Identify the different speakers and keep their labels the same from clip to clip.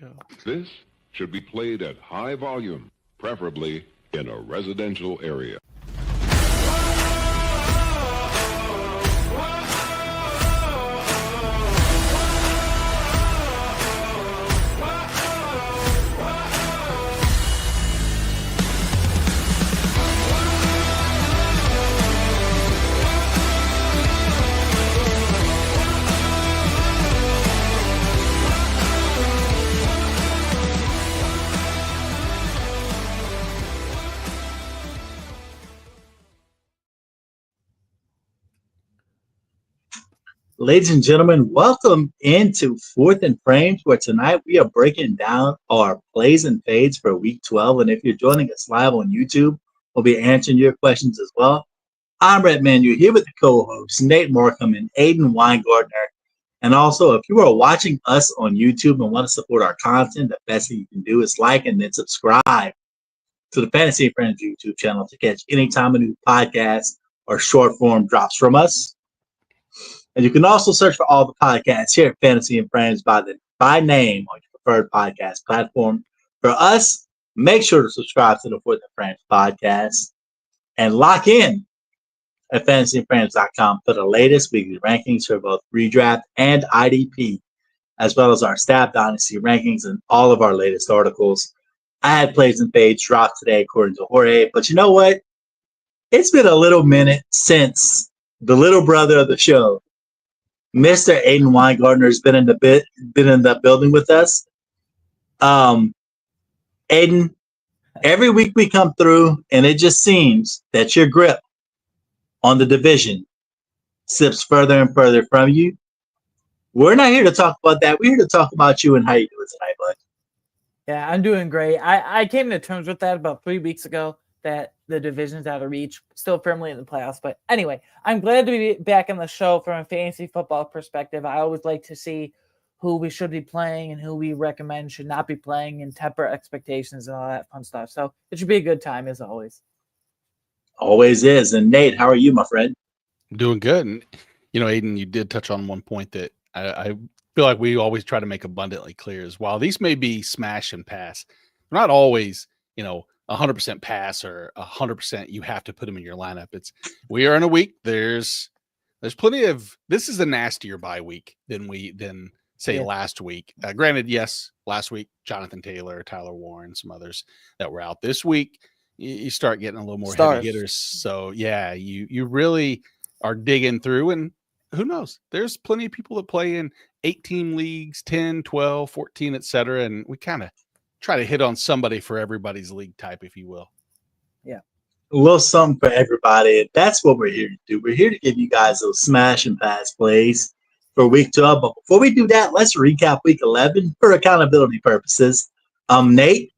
Speaker 1: go.
Speaker 2: This should be played at high volume, preferably in a residential area.
Speaker 3: Ladies and gentlemen, welcome into Fourth and Frames, where tonight we are breaking down our plays and fades for Week 12. And if you're joining us live on YouTube, we'll be answering your questions as well. I'm Rhett here with the co-hosts, Nate Markham and Aiden Weingartner. And also, if you are watching us on YouTube and want to support our content, the best thing you can do is like and then subscribe to the Fantasy and Friends YouTube channel to catch any time a new podcast or short form drops from us. And you can also search for all the podcasts here at Fantasy and Friends by name on your preferred podcast platform. For us, make sure to subscribe to the Fourth and Friends podcast and lock in at fantasyandfriends.com for the latest weekly rankings for both redraft and IDP, as well as our staff dynasty rankings and all of our latest articles. I had plays and fades dropped today according to Jorge, but you know what? It's been a little minute since the little brother of the show, Mr. Aiden Weingartner, has been in the building with us. Aiden, every week we come through, and it just seems that your grip on the division slips further and further from you. We're not here to talk about that. We're here to talk about you and how you doing tonight, bud.
Speaker 1: Yeah, I'm doing great. I came to terms with that about 3 weeks ago, that the division's out of reach, still firmly in the playoffs. But anyway, I'm glad to be back on the show from a fantasy football perspective. I always like to see who we should be playing and who we recommend should not be playing and temper expectations and all that fun stuff. So it should be a good time as always.
Speaker 3: Always is. And Nate, how are you, my friend?
Speaker 4: I'm doing good. And, Aiden, you did touch on one point that I feel like we always try to make abundantly clear is while these may be smash and pass, they're not always, 100% pass or 100% you have to put them in your lineup. We are in a week. There's plenty of, this is a nastier bye week than last week. Granted, yes, last week, Jonathan Taylor, Tyler Warren, some others that were out. This week, you start getting a little more heavy hitters. So yeah, you really are digging through, and who knows, there's plenty of people that play in 8-team leagues, 10, 12, 14, etc. And we kind of try to hit on somebody for everybody's league type, if you will.
Speaker 3: Yeah. A little something for everybody. That's what we're here to do. We're here to give you guys those smash and pass plays for Week 12. But before we do that, let's recap Week 11 for accountability purposes. Nate,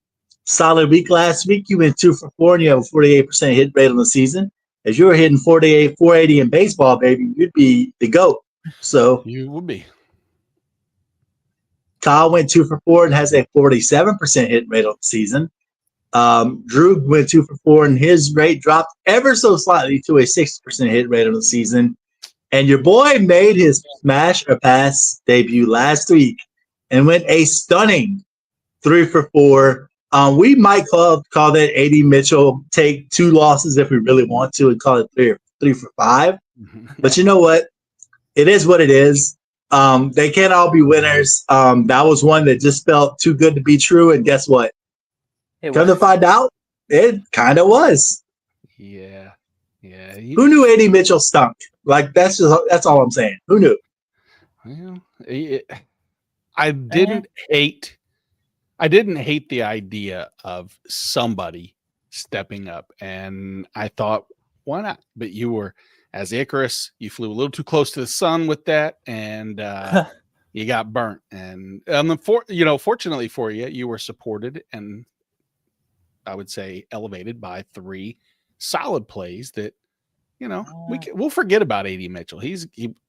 Speaker 3: solid week last week. You went 2 for 4 and you have a 48% hit rate on the season. If you were hitting 480 in baseball, baby, you'd be the GOAT. So
Speaker 4: you would be.
Speaker 3: Kyle went 2 for 4 and has a 47% hit rate on the season. Drew went 2 for 4 and his rate dropped ever so slightly to a 60% hit rate on the season. And your boy made his smash or pass debut last week and went a stunning 3 for 4. We might call that A.D. Mitchell take 2 losses if we really want to and call it 3 for 5. But you know what? It is what it is. They can't all be winners. That was one that just felt too good to be true. And guess what? Come to find out, it kind of was.
Speaker 4: Yeah. Yeah.
Speaker 3: Who knew A.D. Mitchell stunk? Like, that's all I'm saying. Who knew?
Speaker 4: Well, I didn't hate the idea of somebody stepping up, and I thought, why not? But you were, as Icarus, you flew a little too close to the sun with that, and you got burnt. And fortunately for you, you were supported and I would say elevated by 3 solid plays that, we'll forget about A.D. Mitchell.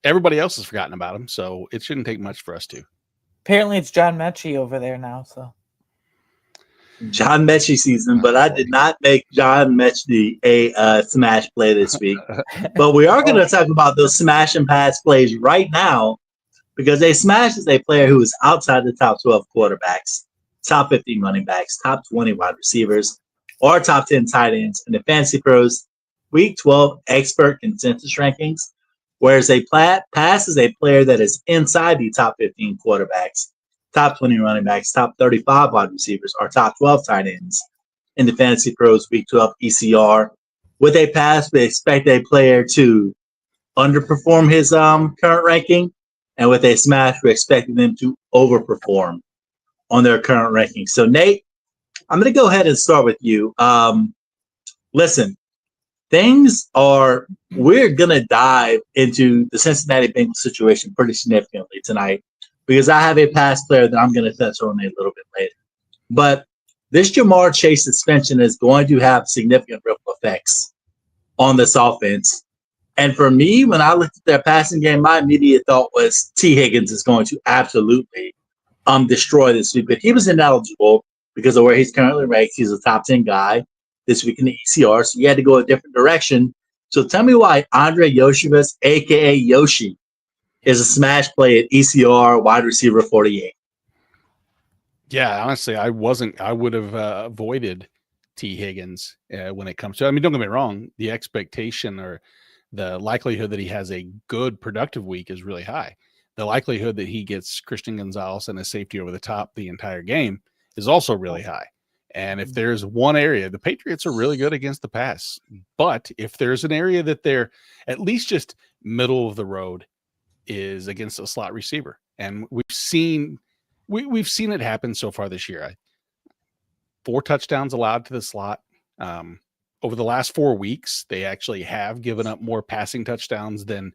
Speaker 4: Everybody else has forgotten about him, so it shouldn't take much for us to.
Speaker 1: Apparently, it's John Mechie over there now. So
Speaker 3: John Mechie season, but I did not make John Mechie a smash play this week. But we are going to talk about those smash and pass plays right now because a smash is a player who is outside the top 12 quarterbacks. top 15 running backs, top 20 wide receivers, or top 10 tight ends in the Fantasy Pros Week 12 expert consensus rankings, whereas a pass is a player that is inside the top 15 quarterbacks, top 20 running backs, top 35 wide receivers, or top 12 tight ends in the Fantasy Pros Week 12 ECR. With a pass, we expect a player to underperform his current ranking, and with a smash, we're expecting them to overperform on their current ranking. So, Nate, I'm going to go ahead and start with you. Listen, we're going to dive into the Cincinnati Bengals situation pretty significantly tonight because I have a pass player that I'm going to touch on a little bit later. But this Jamar Chase suspension is going to have significant ripple effects on this offense. And for me, when I looked at their passing game, my immediate thought was T. Higgins is going to absolutely destroy this week. But he was ineligible because of where he's currently ranked. He's a top 10 guy this week in the ECR, so he had to go a different direction. So tell me why Andre Yoshivas, a.k.a. Yoshi, is a smash play at ECR wide receiver 48.
Speaker 4: Yeah, honestly, I would have avoided T. Higgins when it comes to, I mean, don't get me wrong, the expectation or the likelihood that he has a good productive week is really high. The likelihood that he gets Christian Gonzalez and a safety over the top the entire game is also really high. And if there's one area, the Patriots are really good against the pass. But if there's an area that they're at least just middle of the road is against a slot receiver. And we've seen it happen so far this year. 4 touchdowns allowed to the slot. Over the last 4 weeks, they actually have given up more passing touchdowns than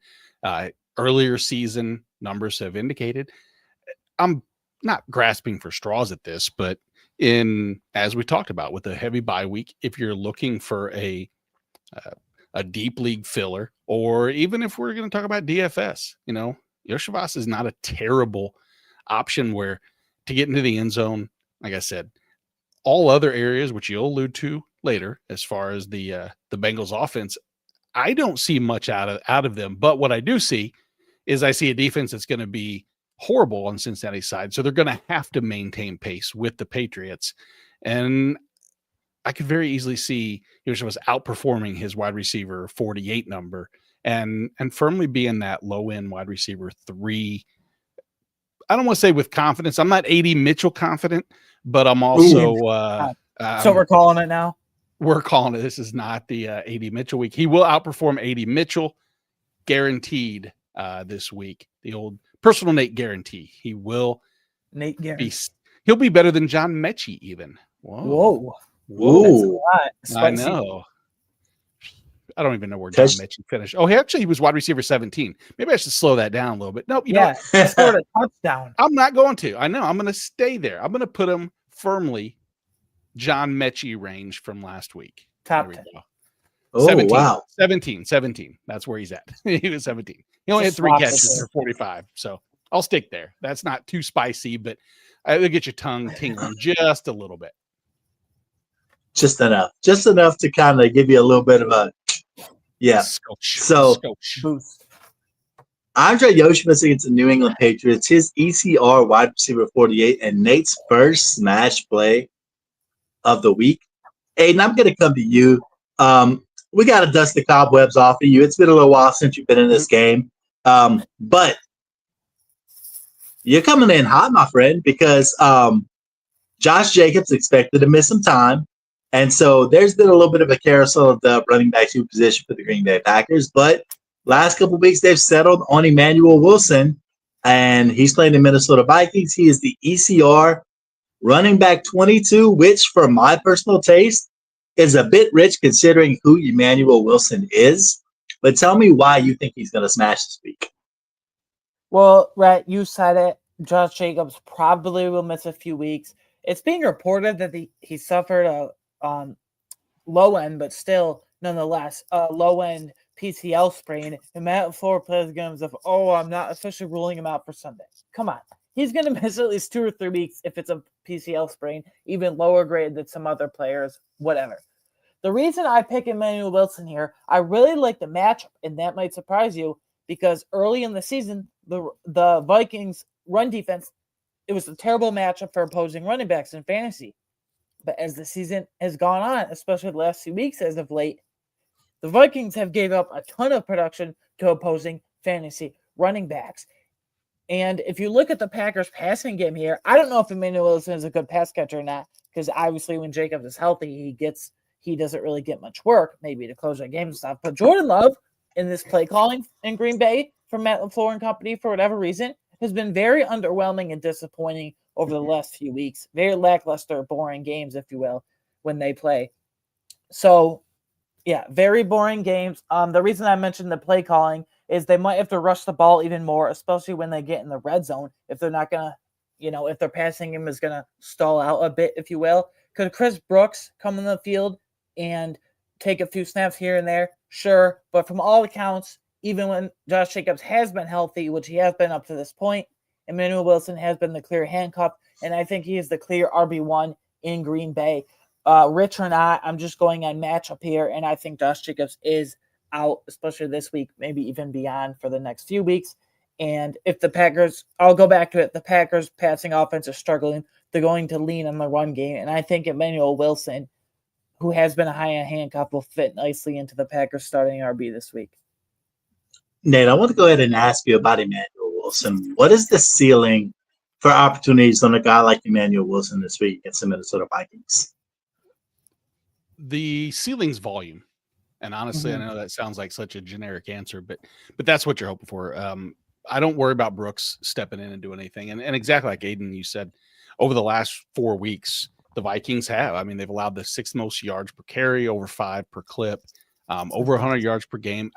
Speaker 4: earlier season numbers have indicated. I'm not grasping for straws at this, but as we talked about with a heavy bye week, if you're looking for a deep league filler, or even if we're going to talk about DFS, Yoshivas is not a terrible option where to get into the end zone. Like I said, all other areas, which you'll allude to later, as far as the Bengals offense, I don't see much out of them. But what I do see is I see a defense that's going to be horrible on Cincinnati's side. So they're going to have to maintain pace with the Patriots. And I could very easily see Yoshivas outperforming his wide receiver 48 number and firmly being that low end wide receiver 3. I don't want to say with confidence. I'm not AD Mitchell confident, but I'm also
Speaker 1: so we're calling it now.
Speaker 4: We're calling it. This is not the AD Mitchell week. He will outperform AD Mitchell, guaranteed this week. The old personal Nate guarantee. He will
Speaker 1: Nate guarantee.
Speaker 4: He'll be better than John Mechie even.
Speaker 1: Whoa.
Speaker 4: I know. I don't even know where John Mechie finished. Oh, he was wide receiver 17. Maybe I should slow that down a little bit. Nope.
Speaker 1: He scored a touchdown.
Speaker 4: I'm not going to. I know. I'm going to stay there. I'm going to put him firmly John Mechie range from last week.
Speaker 1: Top 10.
Speaker 3: Oh,
Speaker 4: 17,
Speaker 3: wow.
Speaker 4: 17. That's where he's at. He was 17. He only had 3 catches for 45. So I'll stick there. That's not too spicy, but it'll get your tongue tingling just a little bit.
Speaker 3: Just enough to kind of give you a little bit of a,
Speaker 1: Scotch boost.
Speaker 3: Andre Yoshivas against the New England Patriots, his ECR wide receiver 48, and Nate's first smash play of the week. Aiden, I'm going to come to you. We got to dust the cobwebs off of you. It's been a little while since you've been in this game. But you're coming in hot, my friend, because Josh Jacobs expected to miss some time. And so there's been a little bit of a carousel of the running back 2 position for the Green Bay Packers. But last couple of weeks, they've settled on Emmanuel Wilson, and he's playing the Minnesota Vikings. He is the ECR running back 22, which for my personal taste is a bit rich considering who Emmanuel Wilson is. But tell me why you think he's going to smash this week.
Speaker 1: Well, Rhett, you said it. Josh Jacobs probably will miss a few weeks. It's being reported that he suffered a low end, but still nonetheless a low end PCL sprain. And Matt LaFleur plays games of, I'm not officially ruling him out for Sunday. Come on. He's going to miss at least 2 or 3 weeks if it's a PCL sprain, even lower grade than some other players, whatever. The reason I pick Emmanuel Wilson here, I really like the matchup, and that might surprise you because early in the season, the Vikings run defense it was a terrible matchup for opposing running backs in fantasy. But as the season has gone on, especially the last few weeks as of late, the Vikings have gave up a ton of production to opposing fantasy running backs. And if you look at the Packers passing game here, I don't know if Emmanuel Wilson is a good pass catcher or not, because obviously when Jacobs is healthy, he doesn't really get much work, maybe to close out games and stuff. But Jordan Love in this play calling in Green Bay from Matt LaFleur and company, for whatever reason, has been very underwhelming and disappointing over the last few weeks. Very lackluster, boring games, if you will, when they play. So, yeah, very boring games. The reason I mentioned the play calling is they might have to rush the ball even more, especially when they get in the red zone. If they're not going to, if their passing game is going to stall out a bit, if you will. Could Chris Brooks come in the field and take a few snaps here and there? Sure. But from all accounts, even when Josh Jacobs has been healthy, which he has been up to this point, Emmanuel Wilson has been the clear handcuff, and I think he is the clear RB1 in Green Bay. Rich or not, I'm just going on matchup here, and I think Josh Jacobs is out, especially this week, maybe even beyond for the next few weeks. And if the Packers, I'll go back to it, the Packers passing offense is struggling. They're going to lean on the run game, and I think Emmanuel Wilson, who has been a high-end handcuff, will fit nicely into the Packers starting RB this week.
Speaker 3: Nate, I want to go ahead and ask you about Emmanuel Wilson. What is the ceiling for opportunities on a guy like Emmanuel Wilson this week against the Minnesota Vikings?
Speaker 4: The ceiling's volume. And honestly, I know that sounds like such a generic answer, but that's what you're hoping for. I don't worry about Brooks stepping in and doing anything. And exactly like Aiden, you said, over the last 4 weeks, the Vikings have. I mean, they've allowed the 6th most yards per carry, over 5 per clip, over 100 yards per game.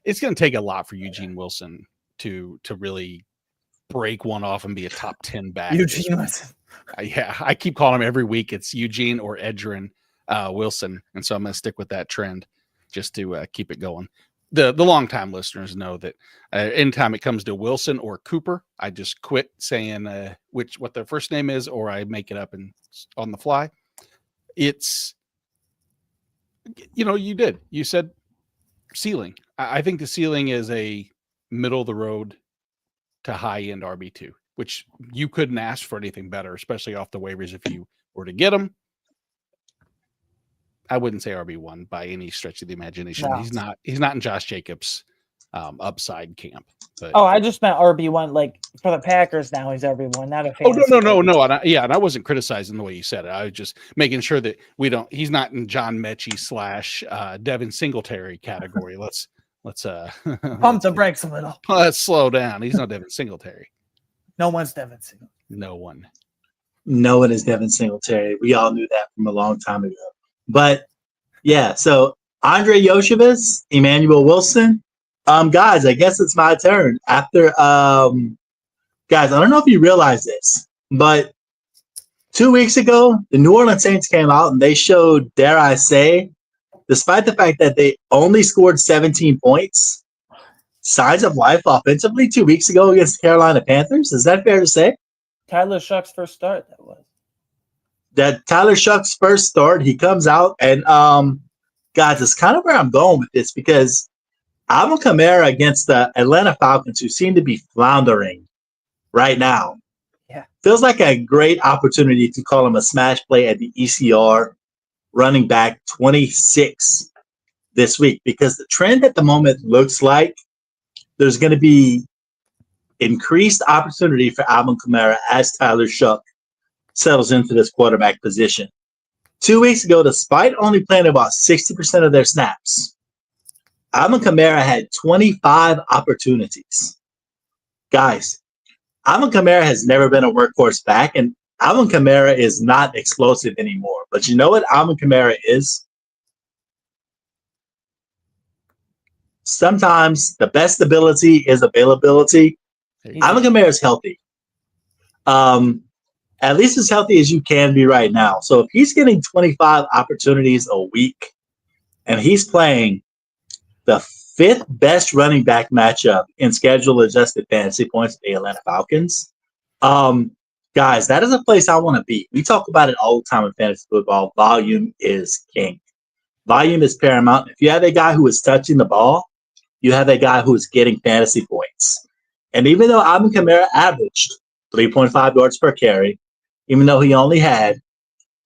Speaker 4: It's going to take a lot for Eugene Wilson to really break one off and be a top 10 back.
Speaker 1: Eugene Wilson.
Speaker 4: Yeah, I keep calling him every week. It's Eugene or Edgerrin Wilson. And so I'm going to stick with that trend just to keep it going. The longtime listeners know that anytime it comes to Wilson or Cooper, I just quit saying what their first name is, or I make it up and on the fly. It's, you said ceiling. I think the ceiling is a middle of the road to high end RB2, which you couldn't ask for anything better, especially off the waivers if you were to get them. I wouldn't say RB1 by any stretch of the imagination. No. He's not in Josh Jacobs' upside camp. But.
Speaker 1: Oh, I just meant RB1, like for the Packers now he's RB1, not a fan.
Speaker 4: Oh, no. And I wasn't criticizing the way you said it. I was just making sure that he's not in John Mechie / Devin Singletary category. Let's
Speaker 1: pump the brakes a little.
Speaker 4: Let's slow down. He's not Devin Singletary.
Speaker 1: No one's Devin Singletary.
Speaker 4: No one
Speaker 3: is Devin Singletary. We all knew that from a long time ago. But yeah, so Andre Yoshevitz, Emmanuel Wilson. Guys, I guess it's my turn. After guys, I don't know if you realize this, but 2 weeks ago, the New Orleans Saints came out and they showed, dare I say, despite the fact that they only scored 17 points, signs of life offensively 2 weeks ago against the Carolina Panthers. Is that fair to say?
Speaker 1: Tyler Shuck's first start, that was.
Speaker 3: That Tyler Shuck's first start, he comes out and guys, it's kind of where I'm going with this because Alvin Kamara against the Atlanta Falcons, who seem to be floundering right now, feels like a great opportunity to call him a smash play at the ECR running back 26 this week because the trend at the moment looks like there's going to be increased opportunity for Alvin Kamara as Tyler Shuck settles into this quarterback position. 2 weeks ago, despite only playing about 60% of their snaps, Alvin Kamara had 25 opportunities. Guys, Alvin Kamara has never been a workhorse back, and Alvin Kamara is not explosive anymore. But you know what Alvin Kamara is? Sometimes the best ability is availability. Alvin Kamara is healthy. At least as healthy as you can be right now. So if he's getting 25 opportunities a week and he's playing the 5th best running back matchup in schedule adjusted fantasy points, the Atlanta Falcons, guys, that is a place I want to be. We talk about it all the time in fantasy football. Volume is king. Volume is paramount. If you have a guy who is touching the ball, you have a guy who is getting fantasy points. And even though Alvin Kamara averaged 3.5 yards per carry, even though he only had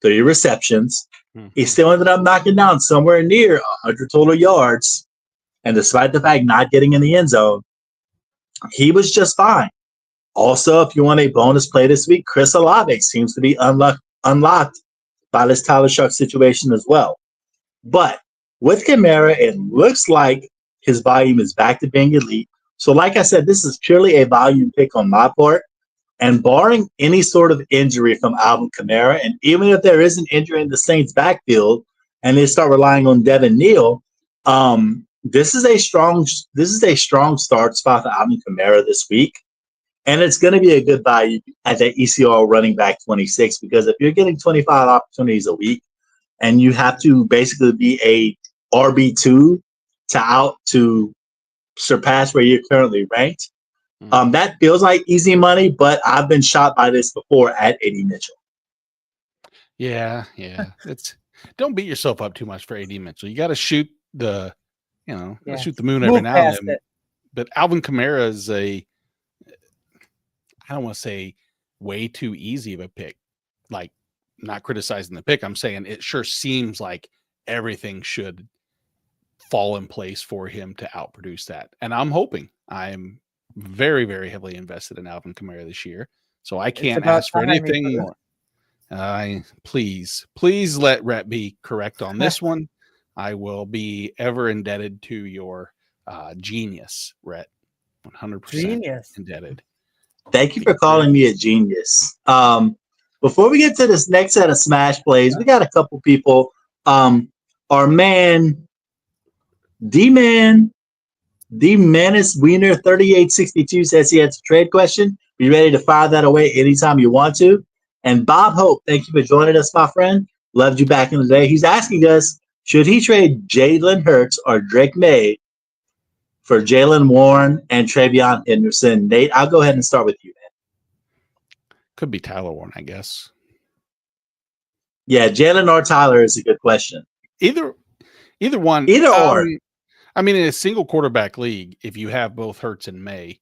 Speaker 3: 3 receptions. He still ended up knocking down somewhere near 100 total yards. And despite the fact not getting in the end zone, he was just fine. Also, if you want a bonus play this week, Chris Olave seems to be unlocked by this Tyler Shuck situation as well. But with Kamara, it looks like his volume is back to being elite. So like I said, this is purely a volume pick on my part. And barring any sort of injury from Alvin Kamara, and even if there is an injury in the Saints backfield and they start relying on Devin Neal, this is a strong start spot for Alvin Kamara this week. And it's going to be a good value at that ECR running back 26, because if you're getting 25 opportunities a week and you have to basically be a RB2 to surpass where you're currently ranked, that feels like easy money, but I've been shot by this before at A.D. Mitchell.
Speaker 4: Yeah. Don't beat yourself up too much for A.D. Mitchell. You got to shoot the moon every now and then. But Alvin Kamara is I don't want to say way too easy of a pick. Like, not criticizing the pick. I'm saying it sure seems like everything should fall in place for him to outproduce that. And I'm very, very heavily invested in Alvin Kamara this year. So I can't ask for anything more. Please let Rhett be correct on this one. I will be ever indebted to your genius, Rhett. 100% indebted.
Speaker 3: Thank you for calling me a genius. Before we get to this next set of smash plays, we got a couple people. Our man, D-Menace Wiener 3862 says he has a trade question. Be ready to fire that away anytime you want to. And Bob Hope, thank you for joining us, my friend. Loved you back in the day. He's asking us, should he trade Jalen Hurts or Drake May for Jalen Warren and Travion Henderson? Nate, I'll go ahead and start with you, man.
Speaker 4: Could be Tyler Warren, I guess.
Speaker 3: Yeah, Jalen or Tyler is a good question.
Speaker 4: Either one.
Speaker 3: Either or.
Speaker 4: I mean, in a single quarterback league, if you have both Hurts and May,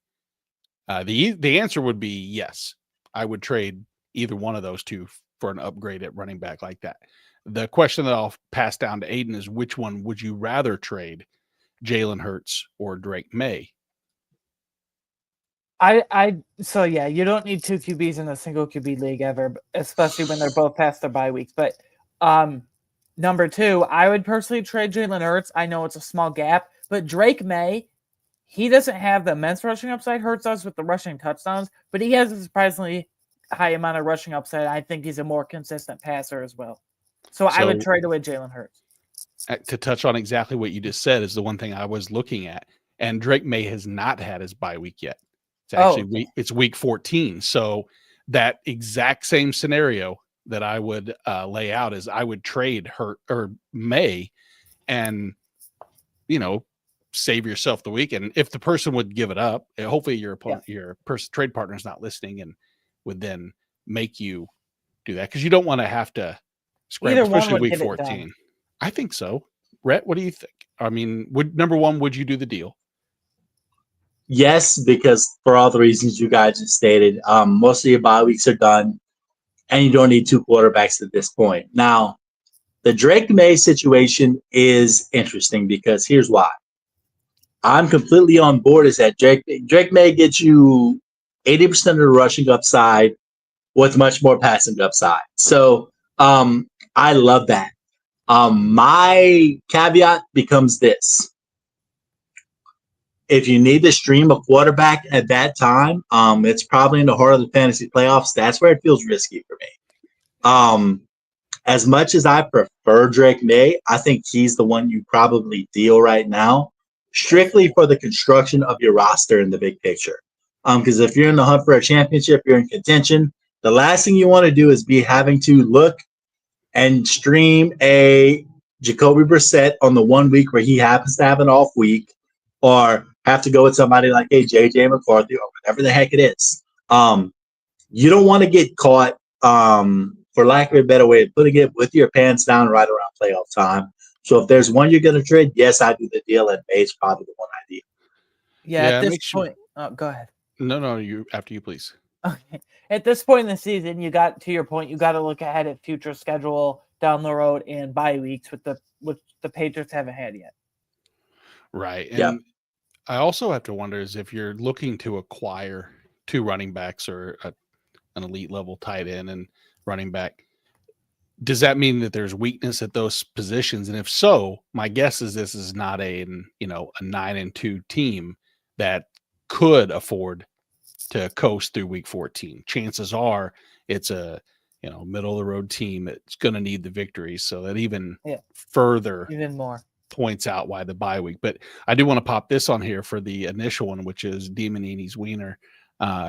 Speaker 4: the answer would be yes. I would trade either one of those two for an upgrade at running back like that. The question that I'll pass down to Aiden is, which one would you rather trade, Jalen Hurts or Drake May?
Speaker 1: So yeah, you don't need 2 QBs in a single QB league ever, especially when they're both past their bye weeks. But number 2, I would personally trade Jalen Hurts. I know it's a small gap, but Drake May, he doesn't have the immense rushing upside Hurts does with the rushing touchdowns, but he has a surprisingly high amount of rushing upside. I think he's a more consistent passer as well. So I would trade away Jalen Hurts.
Speaker 4: To touch on exactly what you just said is the one thing I was looking at. And Drake May has not had his bye week yet. It's actually it's week 14. So that exact same scenario that I would lay out is I would trade Hurt or May and, save yourself the week. And if the person would give it up, hopefully your trade partner is not listening and would then make you do that, because you don't want to have to scramble, especially week 14. I think so. Rhett, what do you think? I mean, number one, would you do the deal?
Speaker 3: Yes, because for all the reasons you guys just stated, most of your bye weeks are done, and you don't need 2 quarterbacks at this point. Now, the Drake May situation is interesting because here's why. I'm completely on board is that Drake May gets you 80% of the rushing upside with much more passing upside. So I love that. My caveat becomes this. If you need to stream a quarterback at that time, it's probably in the heart of the fantasy playoffs. That's where it feels risky for me. As much as I prefer Drake May, I think he's the one you probably deal right now, strictly for the construction of your roster in the big picture. Because if you're in the hunt for a championship, you're in contention, the last thing you want to do is be having to look and stream a Jacoby Brissett on the 1 week where he happens to have an off week, or have to go with somebody like a JJ McCarthy or whatever the heck it is. You don't want to get caught, for lack of a better way of putting it, with your pants down right around playoff time. So if there's one you're going to trade, yes, I do the deal, and May's probably the one I do.
Speaker 1: Yeah, at this point, go ahead.
Speaker 4: No, after you, please.
Speaker 1: Okay. At this point in the season, you got to your point. You got to look ahead at future schedule down the road and bye weeks with the Patriots haven't had yet.
Speaker 4: Right.
Speaker 3: Yep.
Speaker 4: And I also have to wonder is if you're looking to acquire 2 running backs or an elite level tight end and running back, does that mean that there's weakness at those positions? And if so, my guess is this is not a 9-2 team that could afford to coast through week 14. Chances are it's a middle of the road team that's going to need the victory. So that even further
Speaker 1: Even more
Speaker 4: points out why the bye week. But I do want to pop this on here for the initial one, which is Demonini's Wiener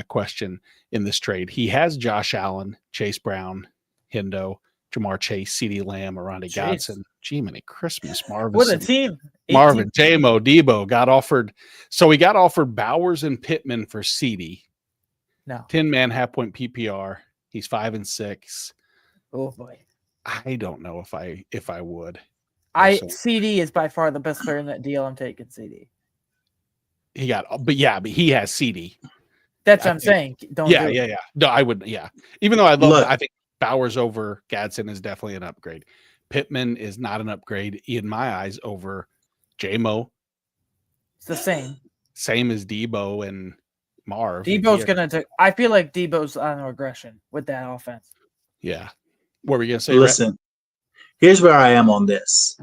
Speaker 4: question in this trade. He has Josh Allen, Chase Brown, Hendo, Jamar Chase, CeeDee Lamb, Aranda Godson. Gee, many Christmas, Marvin.
Speaker 1: what a team!
Speaker 4: Marvin, J-Mo, Debo got offered. So he got offered Bowers and Pittman for CeeDee.
Speaker 1: No.
Speaker 4: 10-man half point PPR. He's 5-6.
Speaker 1: Oh boy.
Speaker 4: I don't know if I would.
Speaker 1: CD is by far the best player in that deal. I'm taking CD.
Speaker 4: But he has CD.
Speaker 1: That's what I'm saying.
Speaker 4: Yeah. No, I would. Yeah. Even though I think Bowers over Gadsden is definitely an upgrade. Pittman is not an upgrade in my eyes over J-Mo.
Speaker 1: It's the same.
Speaker 4: Same as Debo and Marv.
Speaker 1: Debo's I feel like Debo's on a regression with that offense.
Speaker 4: Yeah. What were you gonna say?
Speaker 3: Listen, here's where I am on this.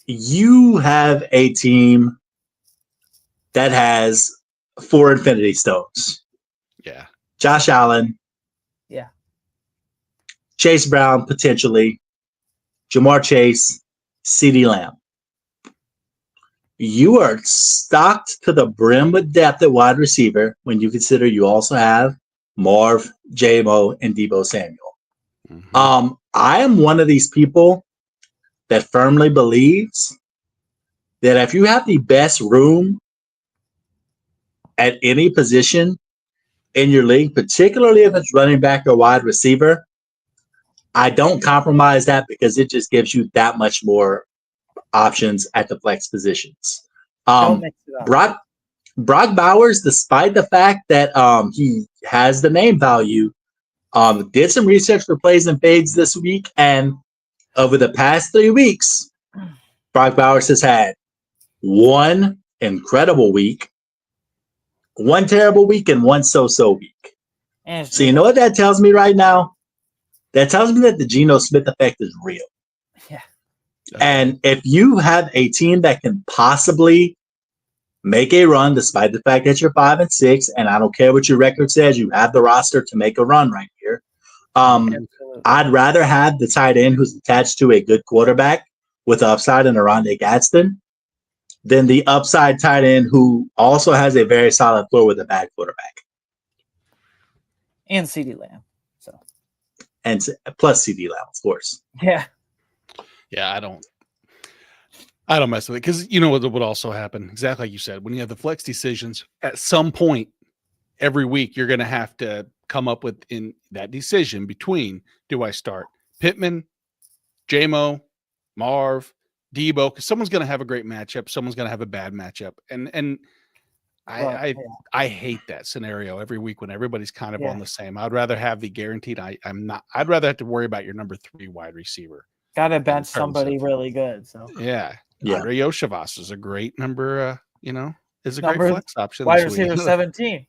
Speaker 3: You have a team that has 4 Infinity Stones.
Speaker 4: Yeah.
Speaker 3: Josh Allen.
Speaker 1: Yeah.
Speaker 3: Chase Brown, potentially. Jamar Chase, CeeDee Lamb. You are stocked to the brim with depth at wide receiver when you consider you also have Marv, J-Mo, and Debo Samuel.
Speaker 4: Mm-hmm.
Speaker 3: I am one of these people that firmly believes that if you have the best room at any position in your league, particularly if it's running back or wide receiver, I don't compromise that because it just gives you that much more options at the flex positions.
Speaker 1: Don't mix it up.
Speaker 3: Brock Bowers, despite the fact that he has the name value, did some research for plays and fades this week, and over the past 3 weeks, Brock Bowers has had 1 incredible week, 1 terrible week, and 1 so-so week. So you know what that tells me right now? That tells me that the Geno Smith effect is real.
Speaker 1: Yeah.
Speaker 3: And if you have a team that can possibly make a run, despite the fact that you're 5-6, and I don't care what your record says, you have the roster to make a run right here. I'd rather have the tight end who's attached to a good quarterback with upside in Aranda Gadsden than the upside tight end who also has a very solid floor with a bad quarterback.
Speaker 1: And CeeDee Lamb.
Speaker 3: And plus CeeDee Lamb, of course.
Speaker 1: Yeah.
Speaker 4: Yeah, I don't mess with it because you know what would also happen, exactly like you said, when you have the flex decisions, at some point every week you're going to have to come up with in that decision between, do I start Pittman, J-Mo, Marv, Debo, because someone's going to have a great matchup, someone's going to have a bad matchup, and I hate that scenario every week when everybody's kind of on the same. I'd rather have the guaranteed. I'd rather have to worry about your number 3 wide receiver.
Speaker 1: Got to bench somebody really good. So
Speaker 4: yeah. Andre Yoshivas is a great number. Is a great flex option.
Speaker 1: Wide receiver 17.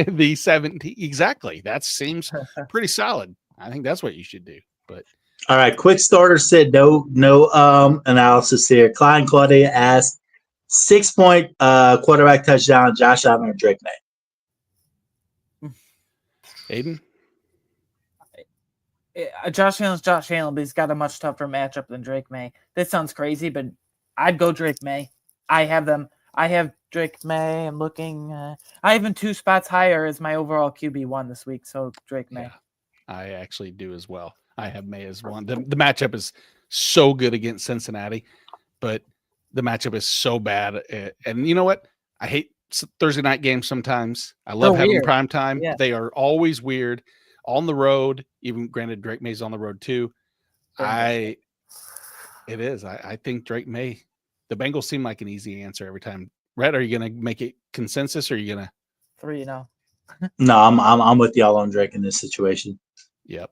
Speaker 4: The 17 exactly. That seems pretty solid. I think that's what you should do. But
Speaker 3: all right, quick starter said no analysis here. Klein Claudia asked 6-point quarterback touchdown, Josh Allen or Drake May.
Speaker 4: Aiden?
Speaker 1: Josh Allen's Josh Allen, but he's got a much tougher matchup than Drake May. This sounds crazy, but I'd go Drake May. I have them. I have Drake May. I'm looking. I have him 2 spots higher as my overall QB1 this week, so Drake May.
Speaker 4: Yeah, I actually do as well. I have May as one. The matchup is so good against Cincinnati, but the matchup is so bad. And you know what? I hate Thursday night games sometimes. I love having prime time. Yeah. They are always weird. On the road, even granted Drake May's on the road too. It is. I think Drake May, the Bengals seem like an easy answer every time. Rhett, are you going to make it consensus or are you going to
Speaker 1: 3-0?
Speaker 3: No, I'm with y'all on Drake in this situation.
Speaker 4: Yep.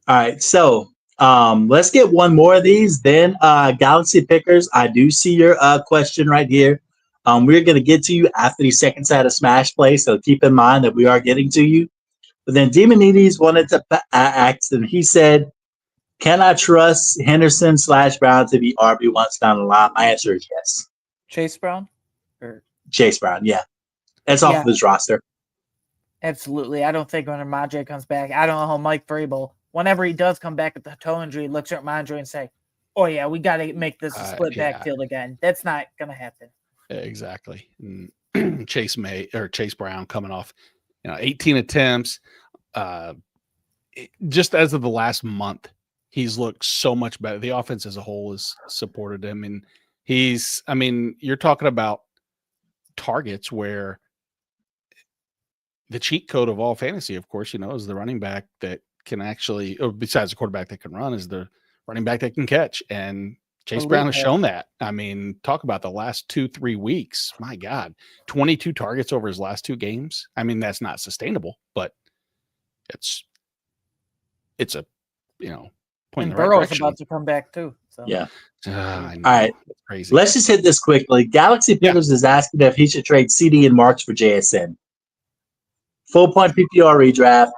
Speaker 3: All right, so let's get one more of these. Then Galaxy Pickers, I do see your question right here. We're gonna get to you after the second set of Smash Play, so keep in mind that we are getting to you. But then Demonides wanted to ask, and he said, "Can I trust Henderson/Brown to be RB once down the line?" My answer is yes.
Speaker 1: Chase Brown? Or
Speaker 3: Chase Brown, yeah, that's off
Speaker 1: yeah,
Speaker 3: of his roster.
Speaker 1: absolutely. I don't think when Ramondre comes back, I don't know how Mike Vrabel, whenever he does come back with the toe injury, looks at Ramondre and say, "Oh yeah, we got to make this a split
Speaker 4: Yeah.
Speaker 1: backfield again." That's not gonna happen.
Speaker 4: Exactly. Chase Brown coming off, 18 attempts. Just as of the last month, he's looked so much better. The offense as a whole has supported him, and you're talking about targets where the cheat code of all fantasy, of course, is the running back that can actually, or besides the quarterback that can run, is the running back that can catch. And Chase Brown has shown that. Talk about the last 2-3 weeks. My God, 22 targets over his last 2 games. That's not sustainable, but it's a, point in the right
Speaker 1: Burrow's
Speaker 4: direction.
Speaker 1: about to come back too. So.
Speaker 3: Yeah.
Speaker 4: I know.
Speaker 3: All right.
Speaker 4: It's crazy.
Speaker 3: Let's just hit this quickly. Galaxy Pickers is asking if he should trade CD in March for JSN. Full point PPR redraft.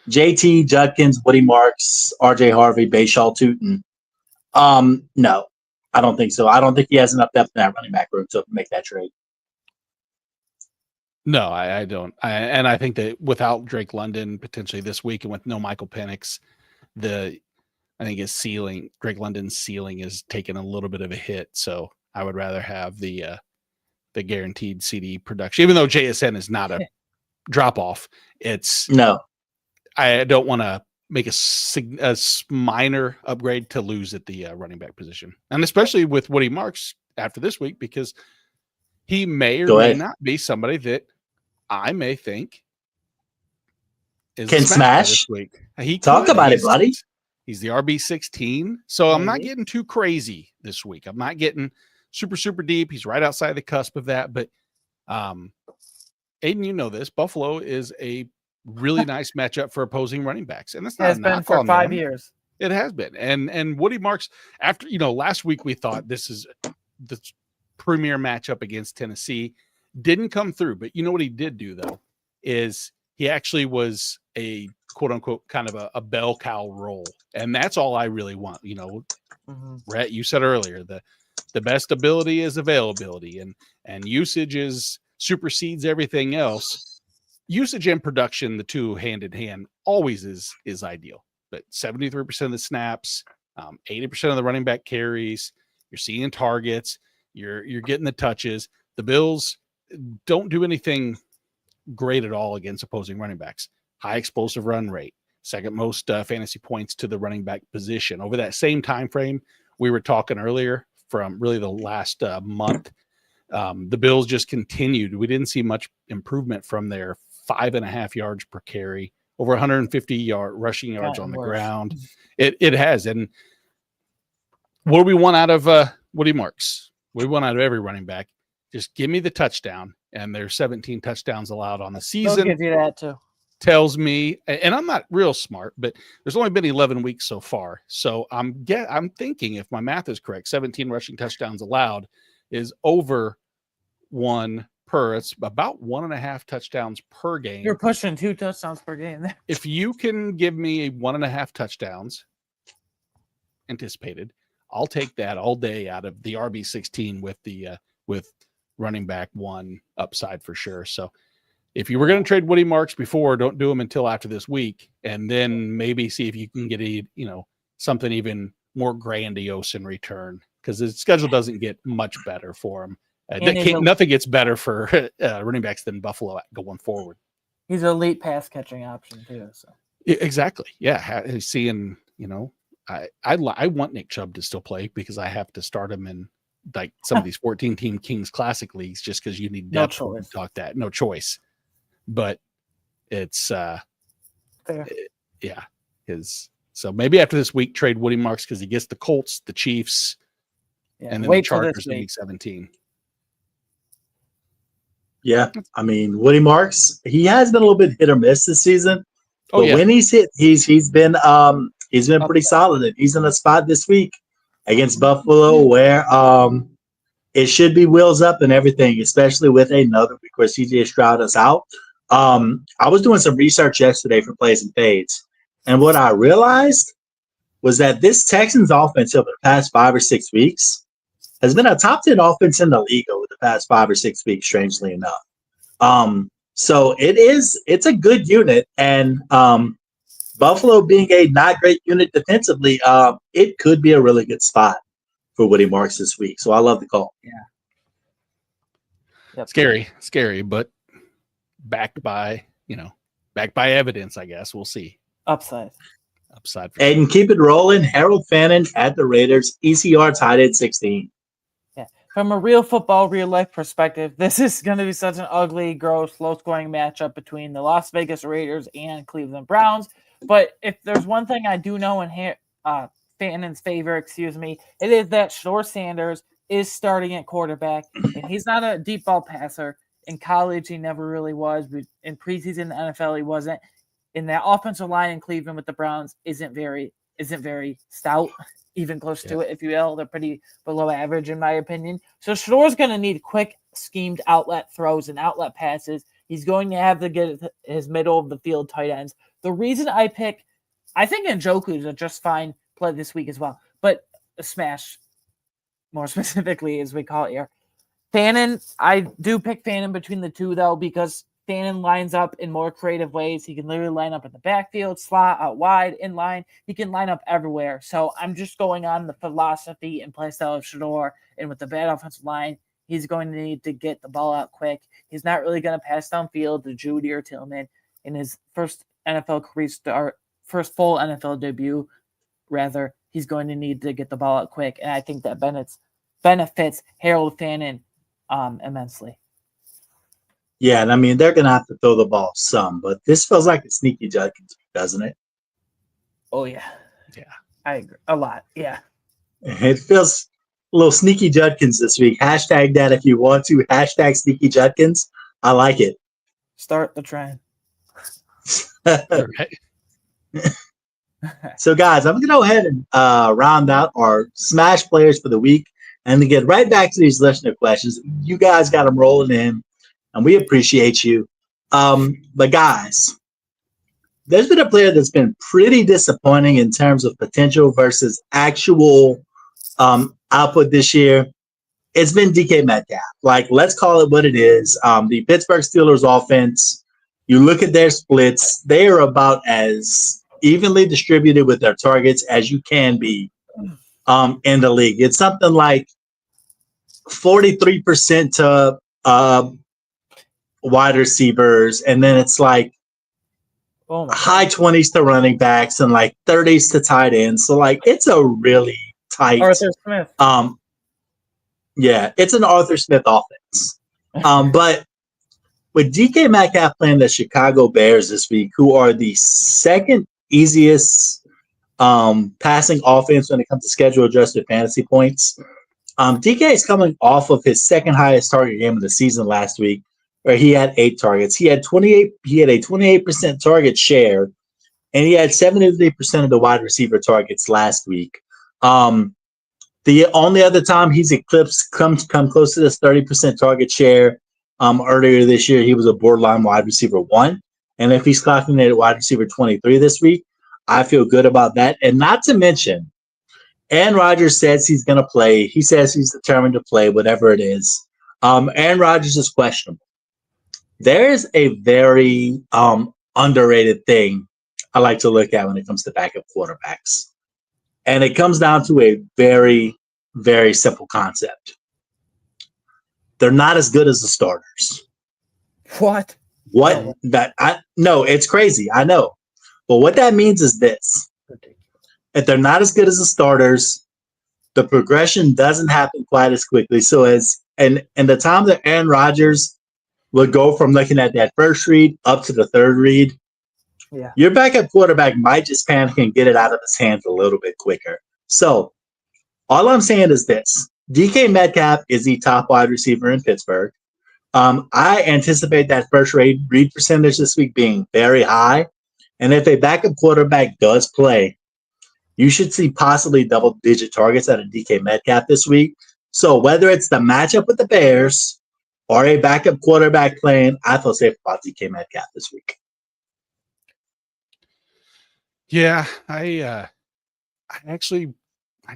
Speaker 3: JT, Judkins, Woody Marks, RJ Harvey, Bayshaw, Tootin. No, I don't think so. I don't think he has enough depth in that running back room to make that trade.
Speaker 4: No, I don't. I think that without Drake London potentially this week and with no Michael Penix, I think his ceiling, Drake London's ceiling, is taking a little bit of a hit. So I would rather have the guaranteed CD production, even though JSN is not a drop off. I don't want to make a minor upgrade to lose at the running back position, and especially with Woody Marks after this week, because he may or may not be somebody that I may think
Speaker 3: can smash
Speaker 4: this week.
Speaker 3: Talk about it, buddy.
Speaker 4: He's the RB16, so I'm not getting too crazy this week. I'm not getting super, super deep. He's right outside the cusp of that. But Aiden, you know this. Buffalo is a really nice matchup for opposing running backs, and that's not
Speaker 1: been for 5 years.
Speaker 4: It has been, and Woody Marks. After last week we thought this is the premier matchup against Tennessee, didn't come through. But you know what he did do though is he actually was a quote unquote kind of a bell cow role, and that's all I really want. Rhett, you said earlier the best ability is availability, and usage supersedes everything else. Usage and production, the two hand in hand, always is ideal. But 73% of the snaps, 80% of the running back carries, you're seeing targets, you're getting the touches. The Bills don't do anything great at all against opposing running backs. High explosive run rate, second most fantasy points to the running back position. Over that same time frame, we were talking earlier from really the last month, the Bills just continued. We didn't see much improvement from their 5.5 yards per carry, over 150 rushing yards on the ground. It has. And what do we want out of Woody Marks? We want out of every running back. Just give me the touchdown. And there's 17 touchdowns allowed on the season.
Speaker 1: They'll give you that too.
Speaker 4: Tells me, and I'm not real smart, but there's only been 11 weeks so far. So I'm thinking, if my math is correct, 17 rushing touchdowns allowed is over one per. It's about 1.5 touchdowns per game.
Speaker 1: You're pushing 2 touchdowns per game there.
Speaker 4: If you can give me 1.5 touchdowns anticipated, I'll take that all day out of the RB16 with running back 1 upside for sure. So if you were going to trade Woody Marks before, don't do them until after this week, and then maybe see if you can get something even more grandiose in return, because the schedule doesn't get much better for him. Nothing gets better for running backs than Buffalo going forward.
Speaker 1: He's an elite pass catching option too. So
Speaker 4: exactly, yeah. Seeing, I want Nick Chubb to still play because I have to start him in like some of these 14-team Kings Classic leagues just because you need depth. No choice. But it's
Speaker 1: fair.
Speaker 4: So maybe after this week, trade Woody Marks because he gets the Colts, the Chiefs, and then the Chargers in week 17.
Speaker 3: Yeah, I mean Woody Marks, he has been a little bit hit or miss this season,
Speaker 4: Oh
Speaker 3: but
Speaker 4: yeah,
Speaker 3: when he's hit, he's been pretty solid. And he's in a spot this week against Buffalo where it should be wheels up and everything, especially with another week where CJ Stroud is out. I was doing some research yesterday for plays and fades, and what I realized was that this Texans offense over the past 5 or 6 weeks has been a top 10 offense in the league over the past 5 or 6 weeks, strangely enough. So it's a good unit, and Buffalo being a not great unit defensively, it could be a really good spot for Woody Marks this week. So I love the call.
Speaker 1: Yeah. Yep.
Speaker 4: Scary, but backed by evidence, I guess. We'll see.
Speaker 1: Upside.
Speaker 3: And keep it rolling. Harold Fannin at the Raiders, ECR tied at 16.
Speaker 1: Yeah. From a real football, real life perspective, this is going to be such an ugly, gross, low scoring matchup between the Las Vegas Raiders and Cleveland Browns. But if there's one thing I do know in Fannin's favor, it is that Shedeur Sanders is starting at quarterback, and he's not a deep ball passer. In college, he never really was. But in preseason, in the NFL, he wasn't. And that offensive line in Cleveland with the Browns isn't very stout, even close to it, if you will. They're pretty below average, in my opinion. So Shedeur's going to need quick, schemed outlet throws and outlet passes. He's going to have to get his middle of the field tight ends. The reason I think Njoku is a just fine play this week as well, but a smash, more specifically, as we call it here. Fannin, I do pick Fannin between the two, though, because Fannin lines up in more creative ways. He can literally line up in the backfield, slot, out wide, in line. He can line up everywhere. So I'm just going on the philosophy and play style of Shedeur. And with the bad offensive line, he's going to need to get the ball out quick. He's not really going to pass downfield to Judy or Tillman in his first first full NFL debut. Rather, he's going to need to get the ball out quick. And I think that benefits Harold Fannin immensely.
Speaker 3: Yeah, and I mean, they're going to have to throw the ball some, but this feels like a sneaky Judkins, doesn't it?
Speaker 1: Oh, yeah.
Speaker 4: Yeah.
Speaker 1: I agree. A lot, yeah.
Speaker 3: It feels a little sneaky Judkins this week. Hashtag that if you want to. Hashtag sneaky Judkins. I like it.
Speaker 1: Start the trend.
Speaker 3: So, guys, I'm going to go ahead and round out our Smash players for the week and to get right back to these listener questions. You guys got them rolling in. And we appreciate you. But guys, there's been a player that's been pretty disappointing in terms of potential versus actual output this year. It's been DK Metcalf. Like, let's call it what it is. The Pittsburgh Steelers offense, you look at their splits, they are about as evenly distributed with their targets as you can be in the league. It's something like 43% to wide receivers, and then it's like high 20s to running backs and like 30s to tight ends. So like it's a really tight
Speaker 1: Arthur Smith.
Speaker 3: Yeah, it's an Arthur Smith offense. But with DK Metcalf playing the Chicago Bears this week, who are the second easiest passing offense when it comes to schedule adjusted fantasy points, DK is coming off of his second highest target game of the season last week, where he had 8 targets. He had a 28% target share, and he had 73% of the wide receiver targets last week. The only other time he's come close to this 30% target share earlier this year, he was a borderline wide receiver 1. And if he's clocking it at wide receiver 23 this week, I feel good about that. And not to mention, Aaron Rodgers says he's going to play. He says he's determined to play, whatever it is. Aaron Rodgers is questionable. There's a very underrated thing I like to look at when it comes to backup quarterbacks. And it comes down to a very, very simple concept. They're not as good as the starters.
Speaker 1: What?
Speaker 3: No, it's crazy. I know. But what that means is this. If they're not as good as the starters, the progression doesn't happen quite as quickly. So in the time that Aaron Rodgers would go from looking at that first read up to the third read, your backup quarterback might just panic and get it out of his hands a little bit quicker. So all I'm saying is this. DK Metcalf is the top wide receiver in Pittsburgh. I anticipate that first read percentage this week being very high. And if a backup quarterback does play, you should see possibly double-digit targets at a DK Metcalf this week. So whether it's the matchup with the Bears or a backup quarterback playing, I feel safe about DK Metcalf this week.
Speaker 4: Yeah, I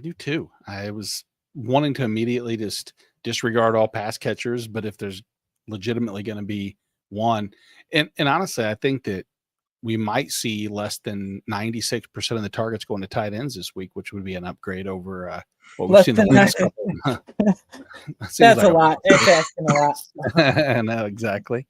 Speaker 4: do too. I was wanting to immediately just disregard all pass catchers, but if there's legitimately going to be one, and honestly, I think that we might see less than 96% of the targets going to tight ends this week, which would be an upgrade over what we've
Speaker 1: Less
Speaker 4: seen the
Speaker 1: than
Speaker 4: last couple.
Speaker 1: That's like a lot. It's asking a lot.
Speaker 4: I know, exactly.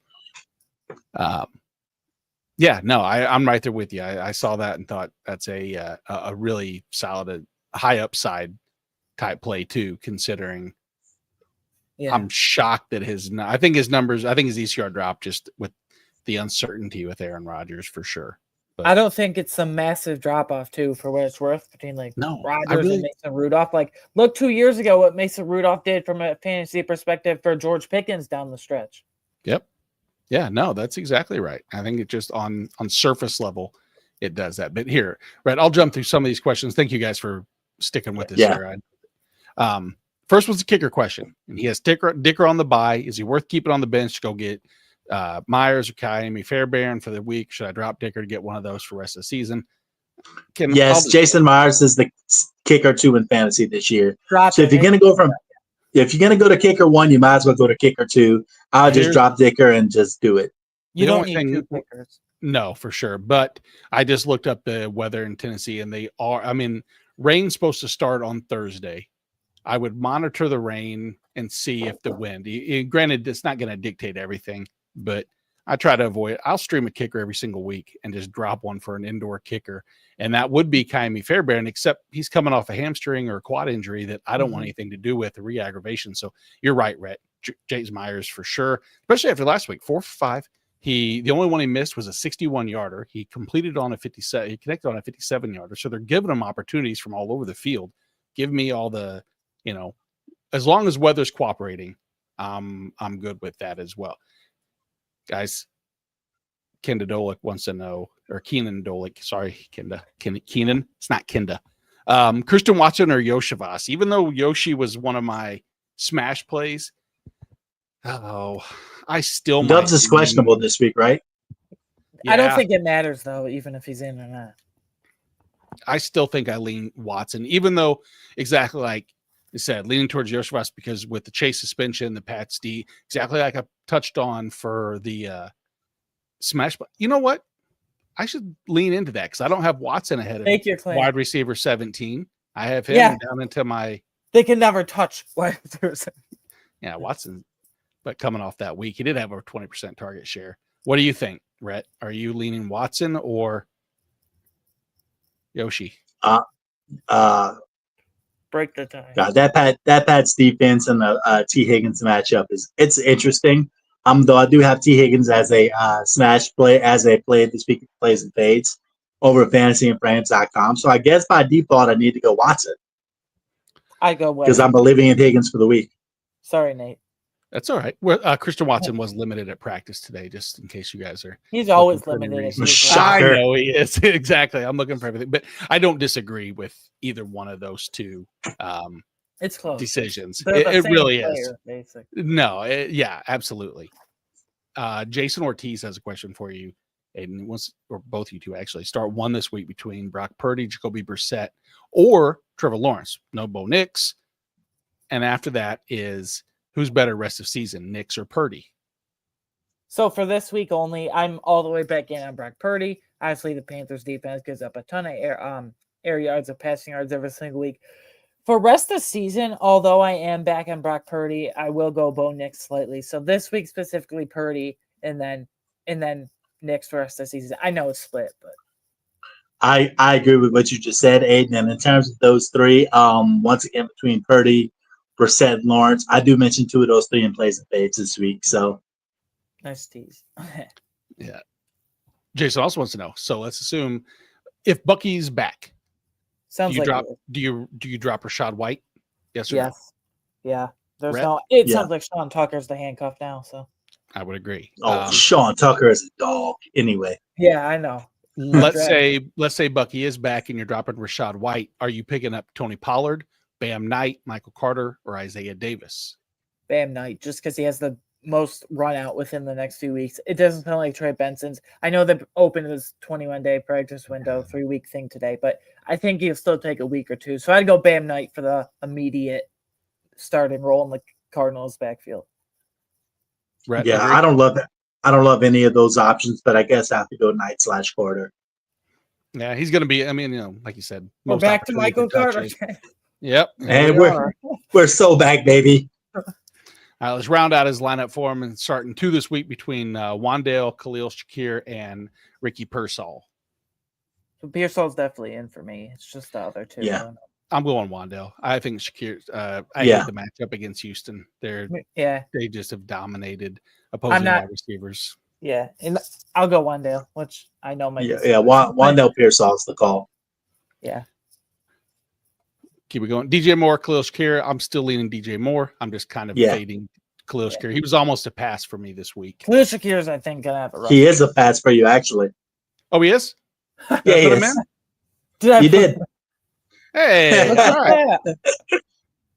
Speaker 4: Yeah, no, I'm right there with you. I saw that and thought that's a really solid, high upside type play too, considering I'm shocked that I think his ECR dropped just with the uncertainty with Aaron Rodgers for sure. But
Speaker 1: I don't think it's a massive drop off too, for what it's worth, between Rodgers and Mason Rudolph. Like, look 2 years ago what Mason Rudolph did from a fantasy perspective for George Pickens down the stretch.
Speaker 4: Yep. Yeah, no, that's exactly right. I think it just on surface level, it does that. But here, Rhett, I'll jump through some of these questions. Thank you guys for sticking with us here. First was the kicker question, and he has Dicker on the bye. Is he worth keeping on the bench to go get Myers or Kaimi Fairbairn for the week? Should I drop Dicker to get one of those for the rest of the season?
Speaker 3: Jason Myers is the kicker 2 in fantasy this year. So if you're gonna go to kicker 1, you might as well go to kicker 2. I'll just drop Dicker and just do it.
Speaker 1: You don't need 2 kickers.
Speaker 4: No, for sure. But I just looked up the weather in Tennessee, and rain's supposed to start on Thursday. I would monitor the rain and see if the wind. Granted, it's not going to dictate everything, but I try to avoid it. I'll stream a kicker every single week and just drop one for an indoor kicker. And that would be Kaimi Fairbairn, except he's coming off a hamstring or a quad injury that I don't want anything to do with, the re-aggravation. So you're right, Rhett. James Myers for sure, especially after last week, 4 for 5. The only one he missed was a 61-yarder. He completed on a 57. He connected on a 57-yarder. So they're giving him opportunities from all over the field. Give me all the, as long as weather's cooperating, I'm good with that as well. Guys, Kenda Dolick wants to know, or Keenan Dolick, sorry, Keenan, it's not Kenda. Christian Watson or Yoshivas, even though Yoshi was one of my smash plays. I still
Speaker 3: Dubs is questionable this week, right?
Speaker 1: Yeah. I don't think it matters though, even if he's in or not.
Speaker 4: I still think I lean Watson, even though exactly like you said, leaning towards Yoshivas because with the Chase suspension, the Pats D, exactly like I touched on for the smash. But you know what? I should lean into that because I don't have Watson ahead of wide receiver 17. I have him down into my.
Speaker 1: They can never touch wide receiver.
Speaker 4: Yeah, Watson. But coming off that week, he did have a 20% target share. What do you think, Rhett? Are you leaning Watson or Yoshi?
Speaker 1: Break the tie.
Speaker 3: God, that Pats defense and the T Higgins matchup it's interesting. Though I do have T Higgins as a smash play as a play this week plays and fades over fantasyandframes.com. So I guess by default I need to go Watson.
Speaker 1: I go
Speaker 3: because I'm believing in Higgins for the week.
Speaker 1: Sorry, Nate.
Speaker 4: That's all right. Well, Christian Watson was limited at practice today, just in case you guys are.
Speaker 1: He's always limited.
Speaker 4: I know he is. Exactly. I'm looking for everything, but I don't disagree with either one of those two.
Speaker 1: It's close
Speaker 4: decisions.
Speaker 1: It
Speaker 4: really
Speaker 1: player,
Speaker 4: is.
Speaker 1: Basically.
Speaker 4: No, yeah, absolutely. Jason Ortiz has a question for you, Aiden. Or both you two actually start one this week between Brock Purdy, Jacoby Brissett, or Trevor Lawrence. No Bo Nix, and after that is. Who's better rest of season, Nix or Purdy?
Speaker 1: So for this week only, I'm all the way back in on Brock Purdy. Obviously, the Panthers defense gives up a ton of air yards or passing yards every single week. For rest of season, although I am back on Brock Purdy, I will go Bo Nix slightly. So this week specifically Purdy, and then Nix for rest of the season. I know it's split, but
Speaker 3: I agree with what you just said, Aiden. And in terms of those three, once again between Purdy, Brissett, and Lawrence, I do mention 2 of those 3 in plays and fades this week. So
Speaker 1: nice tease.
Speaker 4: Yeah. Jason also wants to know. So let's assume if Bucky's back,
Speaker 1: sounds
Speaker 4: do
Speaker 1: you
Speaker 4: you drop Rashad White? Yes or no?
Speaker 1: Yeah. There's
Speaker 4: Rhett?
Speaker 1: It sounds like Sean Tucker's the handcuff now. So
Speaker 4: I would agree.
Speaker 3: Oh, Sean Tucker is a dog. Anyway,
Speaker 1: Yeah, I know.
Speaker 4: let's say Bucky is back and you're dropping Rashad White. Are you picking up Tony Pollard, Bam Knight, Michael Carter, or Isaiah Davis?
Speaker 1: Bam Knight, just because he has the most run out within the next few weeks. It doesn't sound like Trey Benson's. I know the open is 21-day practice window, 3-week thing today, but I think he'll still take a week or two. So I'd go Bam Knight for the immediate starting role in the Cardinals backfield.
Speaker 4: Rhett,
Speaker 3: yeah,
Speaker 4: agree?
Speaker 3: I don't love that. I don't love any of those options, but I guess I have to go Knight/Carter.
Speaker 4: Yeah, he's going to be. I mean, like you said,
Speaker 1: We're back to
Speaker 4: opportunity
Speaker 1: Michael
Speaker 4: touch
Speaker 1: Carter.
Speaker 4: it. Yep.
Speaker 3: And we're so back, baby.
Speaker 4: Let's round out his lineup for him and starting 2 this week between Wandale, Khalil Shakir, and Ricky Pearsall.
Speaker 1: So Pearsall's definitely in for me. It's just the other two.
Speaker 3: Yeah.
Speaker 4: I'm going Wandale. I think Shakir. I hate the matchup against Houston. They just have dominated opposing wide receivers.
Speaker 1: Yeah, and I'll go Wandale, which I know might.
Speaker 3: Wandale Pearsall's the call.
Speaker 1: Yeah.
Speaker 4: Keep it going. DJ Moore, Khalil Shakir. I'm still leaning DJ Moore. I'm just kind of fading Khalil Shakir. He was almost a pass for me this week.
Speaker 1: Khalil Shakir's, I think, gonna have a rough.
Speaker 3: He is a pass for you, actually.
Speaker 4: Oh, he is?
Speaker 3: Yeah, he is. You did.
Speaker 4: Hey, all right.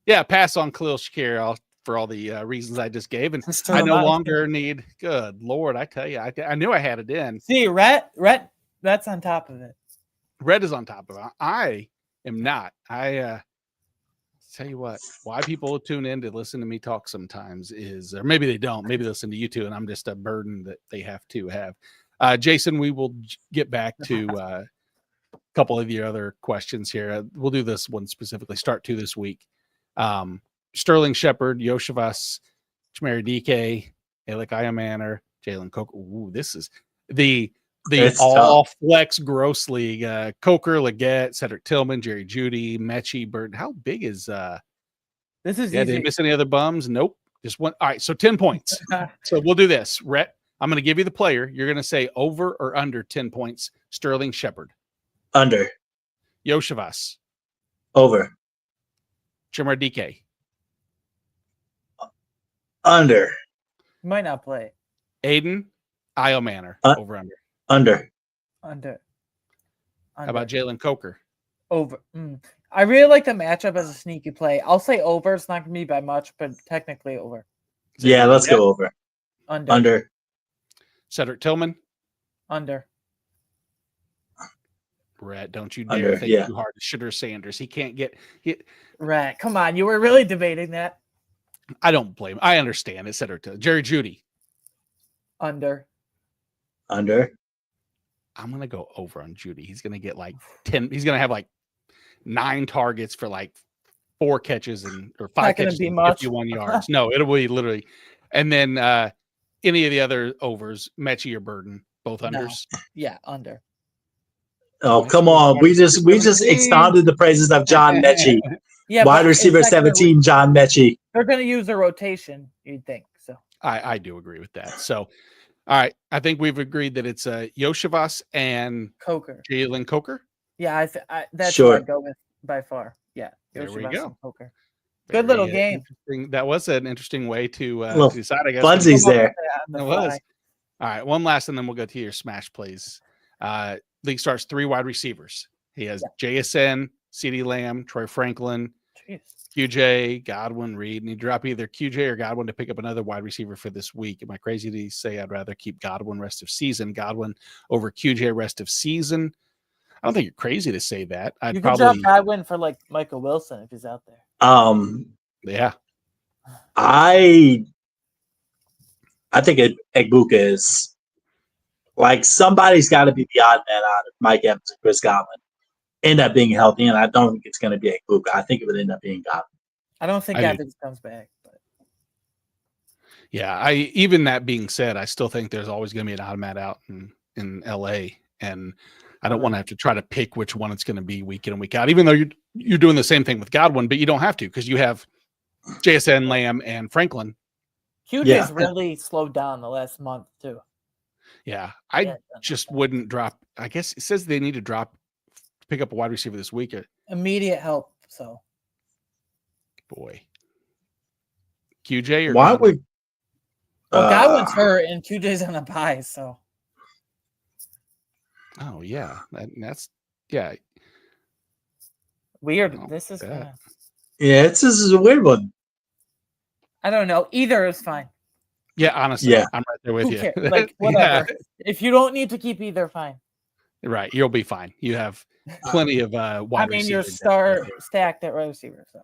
Speaker 4: Yeah, pass on Khalil Shakir for all the reasons I just gave. And I no longer need, good Lord, I tell you, I knew I had it in.
Speaker 1: See, Rhett, that's on top of it.
Speaker 4: Rhett is on top of it. I am not. I tell you what, why people tune in to listen to me talk sometimes is, or maybe they don't, maybe they listen to you too, and I'm just a burden that they have to have. Jason, we will get back to a couple of the other questions here. We'll do this one specifically. Start 2 this week. Sterling Shepard, Yoshivas, Chimere DK, Alec Iomanner, Jalen Coker. Ooh, this is the all tough. Flex gross league. Coker, Leggett, Cedric Tillman, Jerry Jeudy, Mechie, Bird. How big is
Speaker 1: this? Is
Speaker 4: easy. Did they miss any other bums? Nope. Just one. All right, so 10 points. So we'll do this. Rhett, I'm going to give you the player. You're going to say over or under 10 points. Sterling Shepard.
Speaker 3: Under.
Speaker 4: Yoshivas.
Speaker 3: Over.
Speaker 4: Chimere DK.
Speaker 3: Under.
Speaker 1: Might not play.
Speaker 4: Aiden, Iomanner. Over under.
Speaker 1: Under.
Speaker 4: How about Jalen Coker?
Speaker 1: Over. I really like the matchup as a sneaky play. I'll say over. It's not going to be by much, but technically over.
Speaker 3: Yeah, let's go over.
Speaker 1: Under.
Speaker 4: Cedric Tillman?
Speaker 1: Under.
Speaker 4: Rhett, don't you dare think too hard. Shitter Sanders. He can't get hit.
Speaker 1: Rhett, come on. You were really debating that.
Speaker 4: I don't blame him. I understand it. Cedric Tillman. Jerry Jeudy.
Speaker 1: Under.
Speaker 4: I'm going to go over on Jeudy. He's going to get like 10. He's going to have like 9 targets for like 4 catches or 5 catches and 51 yards. No, it'll be literally. And then any of the other overs, Mechie or Burden, both unders.
Speaker 1: No. Yeah, under.
Speaker 3: Oh, come on. We just expounded the praises of John Mechie.
Speaker 1: Yeah,
Speaker 3: wide receiver 17, John Mechie.
Speaker 1: They're going to use a rotation, you'd think. So
Speaker 4: I do agree with that. So, all right. I think we've agreed that it's Yoshivas and
Speaker 1: Coker.
Speaker 4: Jalen Coker.
Speaker 1: Yeah, that's what I'd go with by far. Yeah.
Speaker 4: There we go.
Speaker 1: Coker. Good little game.
Speaker 4: That was an interesting way to decide, I guess.
Speaker 3: Funsies there.
Speaker 4: It was. All right. One last, and then we'll go to your smash plays. League starts 3 wide receivers. He has JSN, CeeDee Lamb, Troy Franklin, QJ, Godwin, Reed, and you drop either QJ or Godwin to pick up another wide receiver for this week. Am I crazy to say I'd rather keep Godwin rest of season, Godwin over QJ rest of season? I don't think you're crazy to say that.
Speaker 1: You could drop Godwin for like Michael Wilson if he's out there.
Speaker 4: Yeah.
Speaker 3: I think Egbuka is like somebody's got to be the odd man out of Mike Evans and Chris Godwin. End up being healthy, and I don't think it's going to be Egbuka. I think it would end up being Godwin.
Speaker 1: I don't think Evans comes back. But.
Speaker 4: Yeah, even that being said, I still think there's always going to be an odd man out in LA, and I don't want to have to try to pick which one it's going to be week in and week out. Even though you're doing the same thing with Godwin, but you don't have to because you have JSN, Lamb, and Franklin.
Speaker 1: QJ's really slowed down the last month too.
Speaker 4: Yeah, I just wouldn't drop. I guess it says they need to drop. Pick up a wide receiver this week.
Speaker 1: Immediate help. So,
Speaker 4: boy, QJ or
Speaker 3: why
Speaker 4: Godwin?
Speaker 1: Well, Godwin's hurt and QJ's on a bye, so.
Speaker 4: Oh yeah, that's
Speaker 1: Weird.
Speaker 4: Oh,
Speaker 1: This is
Speaker 4: that.
Speaker 3: Yeah, this is a weird one.
Speaker 1: I don't know. Either is fine.
Speaker 4: Yeah, honestly,
Speaker 3: Yeah.
Speaker 4: I'm right there with
Speaker 1: Who
Speaker 4: you.
Speaker 1: cares? Like, whatever. If you don't need to keep either, fine.
Speaker 4: Right, you'll be fine. You have plenty of wide
Speaker 1: I mean,
Speaker 4: receiver
Speaker 1: you're
Speaker 4: depth.
Speaker 1: stacked at wide receiver. So.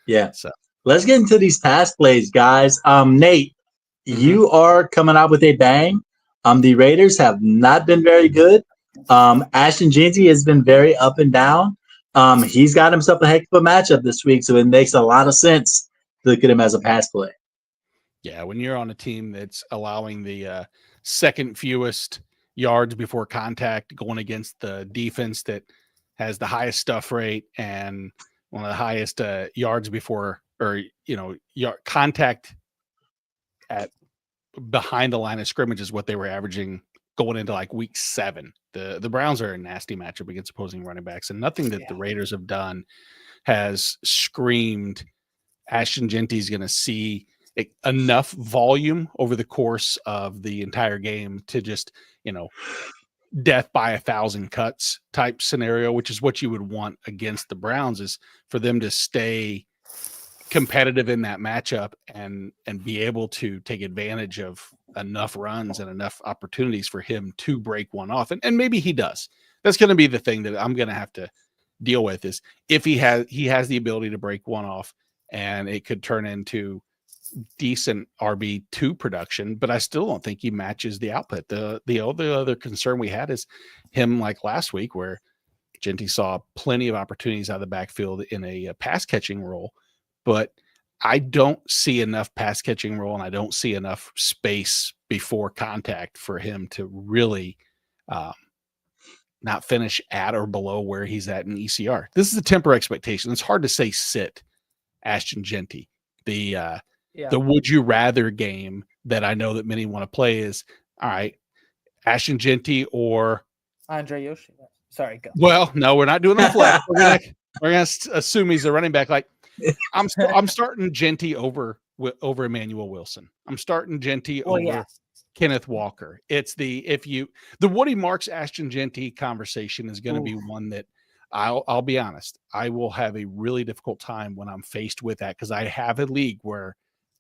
Speaker 3: Yeah.
Speaker 4: So
Speaker 3: Let's get into these pass plays, guys. Nate, you are coming out with a bang. The Raiders have not been very good. Ashton Jeanty has been very up and down. He's got himself a heck of a matchup this week, so it makes a lot of sense to look at him as a pass play.
Speaker 4: yeah, when you're on a team that's allowing the second fewest yards before contact, going against the defense that has the highest stuff rate and one of the highest yards before, or contact at behind the line of scrimmage is what they were averaging going into like week 7. The Browns are a nasty matchup against opposing running backs, and nothing that the Raiders have done has screamed Ashton Jeanty's going to see enough volume over the course of the entire game to just, death by 1,000 cuts type scenario, which is what you would want against the Browns, is for them to stay competitive in that matchup and be able to take advantage of enough runs and enough opportunities for him to break one off. And maybe he does. That's going to be the thing that I'm going to have to deal with, is if he has the ability to break one off, and it could turn into decent RB2 production, but I still don't think he matches the output. The other concern we had is him, like last week, where Jeanty saw plenty of opportunities out of the backfield in a pass catching role, but I don't see enough pass catching role, and I don't see enough space before contact for him to really not finish at or below where he's at in ECR. This is a temper expectation. It's hard to say sit Ashton Jeanty. The would you rather game that I know that many want to play is, all right, Ashton Jeanty or
Speaker 1: Andre Yoshi. Sorry, go.
Speaker 4: Well, no, we're not doing the flex. We're gonna assume he's a running back. Like I'm starting Jeanty over Emmanuel Wilson. I'm starting Jeanty over Kenneth Walker. It's the Woody Marks Ashton Jeanty conversation is going to be one that I'll be honest, I will have a really difficult time when I'm faced with that, because I have a league where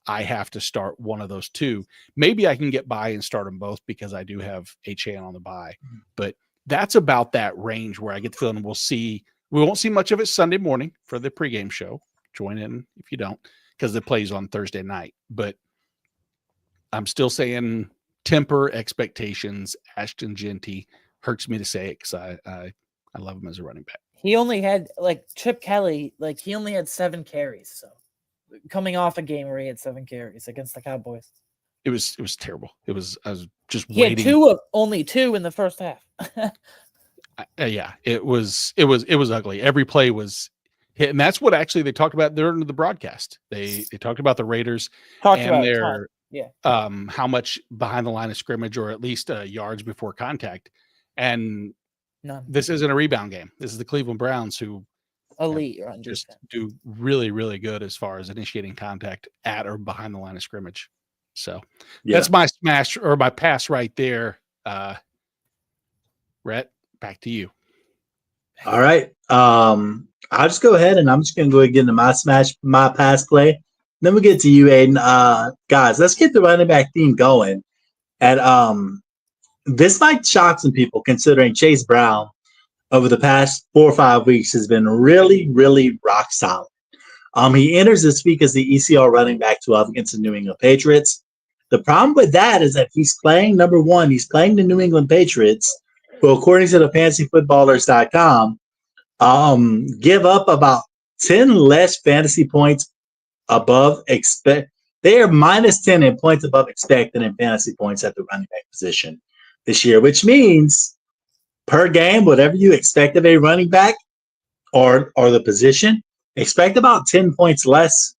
Speaker 4: I have to start one of those two. Maybe I can get by and start them both because I do have H-Chan on the bye, but that's about that range where I get the feeling we won't see much of it Sunday morning for the pregame show. Join in if you don't, because it plays on Thursday night, but I'm still saying temper expectations. Ashton Jeanty, hurts me to say it because I love him as a running back.
Speaker 1: He only had, like, Chip Kelly, like, he only had 7 carries. So coming off a game where he had 7 carries against the Cowboys.
Speaker 4: It was terrible. I was just
Speaker 1: waiting. He had only two in the first half.
Speaker 4: Yeah, it was ugly. Every play was hit. And that's what actually they talked about during the broadcast. They talked about the Raiders and their how much behind the line of scrimmage, or at least yards before contact. And
Speaker 1: none.
Speaker 4: This isn't a rebound game. This is the Cleveland Browns, who
Speaker 1: elite
Speaker 4: just do really, really good as far as initiating contact at or behind the line of scrimmage. So that's my smash or my pass right there. Rhett, back to you.
Speaker 3: All right. I'll just go ahead and I'm just going to go and get into my pass play. Then we'll get to you, Aiden. Guys, let's get the running back theme going. And this might shock some people, considering Chase Brown over the past 4 or 5 weeks has been really, really rock solid. He enters this week as the ECR running back 12 against the New England Patriots. The problem with that is that he's playing the New England Patriots, who, according to the fantasyfootballers.com, give up about 10 less fantasy points above expect. They are minus 10 in points above expected in fantasy points at the running back position this year, which means per game, whatever you expect of a running back or the position, expect about 10 points less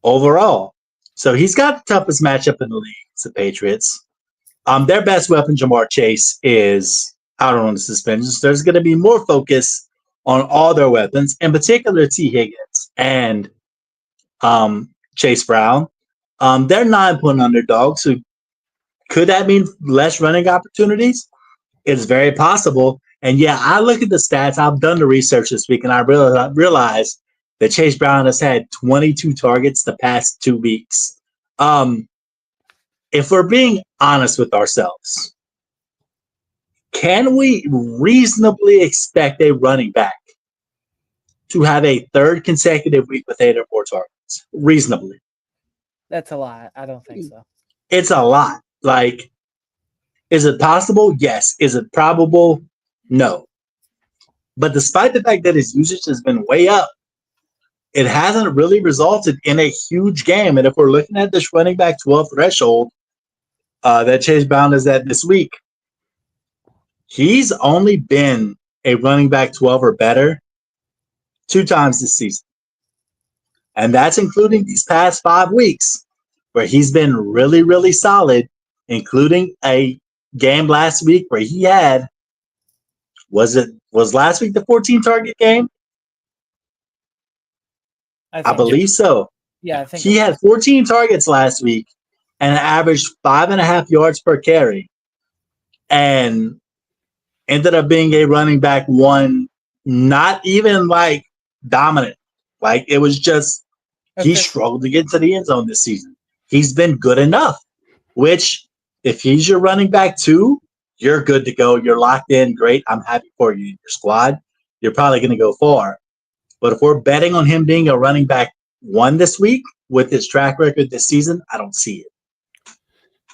Speaker 3: overall. So he's got the toughest matchup in the league. It's the Patriots. Their best weapon, Jamar Chase, is out on the suspensions. There's going to be more focus on all their weapons, in particular T. Higgins and Chase Brown. They're 9-point underdogs. So could that mean less running opportunities? It's very possible. And yeah, I look at the stats. I've done the research this week, and I realized that Chase Brown has had 22 targets the past 2 weeks. If we're being honest with ourselves, can we reasonably expect a running back to have a third consecutive week with 8 or more targets? Reasonably.
Speaker 1: That's a lot. I don't think so.
Speaker 3: It's a lot. Like, is it possible? Yes. Is it probable? No. But despite the fact that his usage has been way up, it hasn't really resulted in a huge game. And if we're looking at this running back 12 threshold that Chase Brown is at this week, he's only been a running back 12 or better 2 times this season. And that's including these past 5 weeks where he's been really, really solid, including a game last week where he had, was last week the 14 target game? I believe so.
Speaker 1: Yeah, I think
Speaker 3: he had 14 targets last week and averaged 5.5 yards per carry, and ended up being a running back 1, not even like dominant. Like, it was just he struggled to get to the end zone this season. He's been good enough, which if he's your running back 2, you're good to go. You're locked in. Great. I'm happy for you in your squad. You're probably going to go far. But if we're betting on him being a running back 1 this week with his track record this season, I don't see it.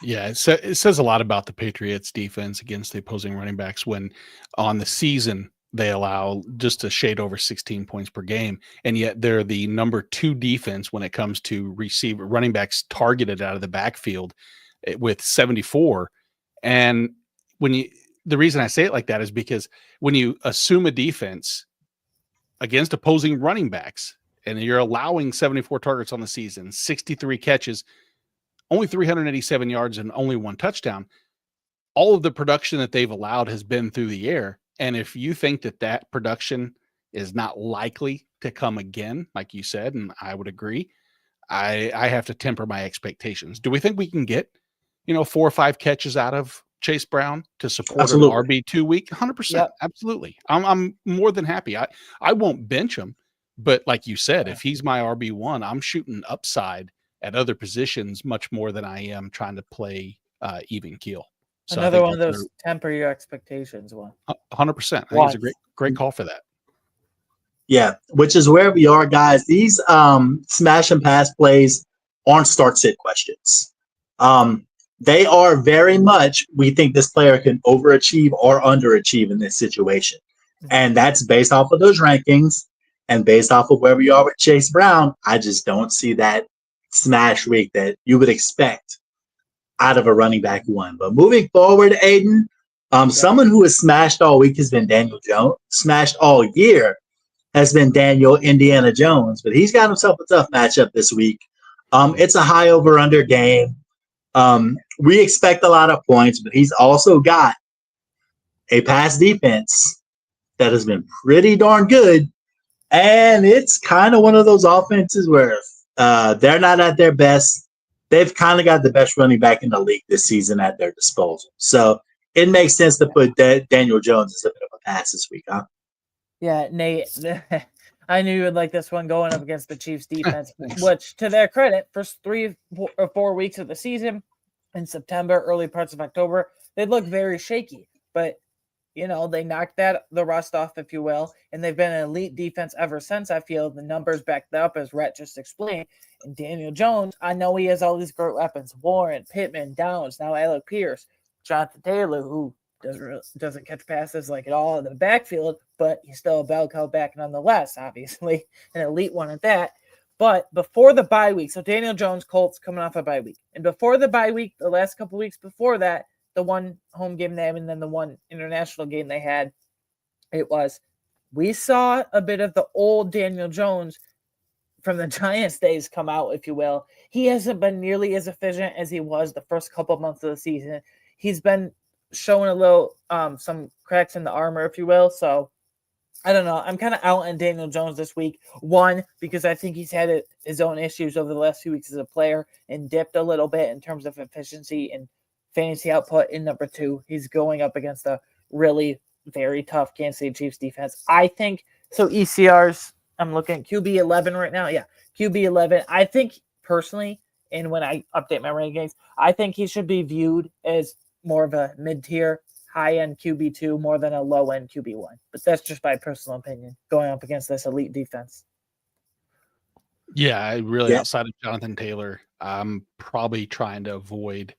Speaker 4: Yeah, it says a lot about the Patriots defense against the opposing running backs when on the season they allow just a shade over 16 points per game. And yet they're the number 2 defense when it comes to running backs targeted out of the backfield with 74. And the reason I say it like that is because when you assume a defense against opposing running backs and you're allowing 74 targets on the season, 63 catches, only 387 yards and only 1 touchdown, all of the production that they've allowed has been through the air. And if you think that production is not likely to come again, like you said, and I would agree, I have to temper my expectations. Do we think we can get, 4 or 5 catches out of Chase Brown to support
Speaker 3: Absolutely.
Speaker 4: an RB2 week? 100%. Yep. Absolutely. I'm more than happy. I won't bench him, but like you said, if he's my RB1, I'm shooting upside at other positions much more than I am trying to play even keel. So
Speaker 1: another one of those temper your expectations one.
Speaker 4: 100%. I think it's a great call for that.
Speaker 3: Yeah, which is where we are, guys. These smash and pass plays aren't start-sit questions. They are very much, we think this player can overachieve or underachieve in this situation. And that's based off of those rankings and based off of where we are with Chase Brown. I just don't see that smash week that you would expect out of a running back 1. But moving forward, Aiden, someone who has smashed all week has been Daniel Jones. Smashed all year has been Daniel Indiana Jones, but he's got himself a tough matchup this week. It's a high over-under game. We expect a lot of points, but he's also got a pass defense that has been pretty darn good. And it's kind of one of those offenses where they're not at their best. They've kind of got the best running back in the league this season at their disposal. So it makes sense to put Daniel Jones as a bit of a pass this week, huh?
Speaker 1: Yeah, Nate, I knew you would like this one going up against the Chiefs defense, which to their credit, first 3 or 4 weeks of the season in September, early parts of October, they look very shaky, but they knocked the rust off, if you will, and they've been an elite defense ever since. I feel the numbers backed up, as Rhett just explained. And Daniel Jones, I know he has all these great weapons: Warren, Pittman, Downs, now Alec Pierce, Jonathan Taylor, who doesn't catch passes like at all in the backfield, but he's still a bell cow back nonetheless, obviously, an elite one at that. But before the bye week, so Daniel Jones, Colts coming off a bye week, and before the bye week, the last couple weeks before that, the 1 home game they had and then the 1 international game they had, we saw a bit of the old Daniel Jones from the Giants days come out, if you will. He hasn't been nearly as efficient as he was the first couple of months of the season. He's been showing a little some cracks in the armor, if you will. So I don't know. I'm kind of out on Daniel Jones this week. One, because I think he's had his own issues over the last few weeks as a player and dipped a little bit in terms of efficiency and fantasy output. And number two, he's going up against a really very tough Kansas City Chiefs defense. I think so. ECRs, I'm looking at QB 11 right now. Yeah, QB 11. I think personally, and when I update my rankings, I think he should be viewed as more of a mid-tier high-end QB2 more than a low-end QB1. But that's just my personal opinion going up against this elite defense.
Speaker 4: Yeah, I really outside of Jonathan Taylor, I'm probably trying to avoid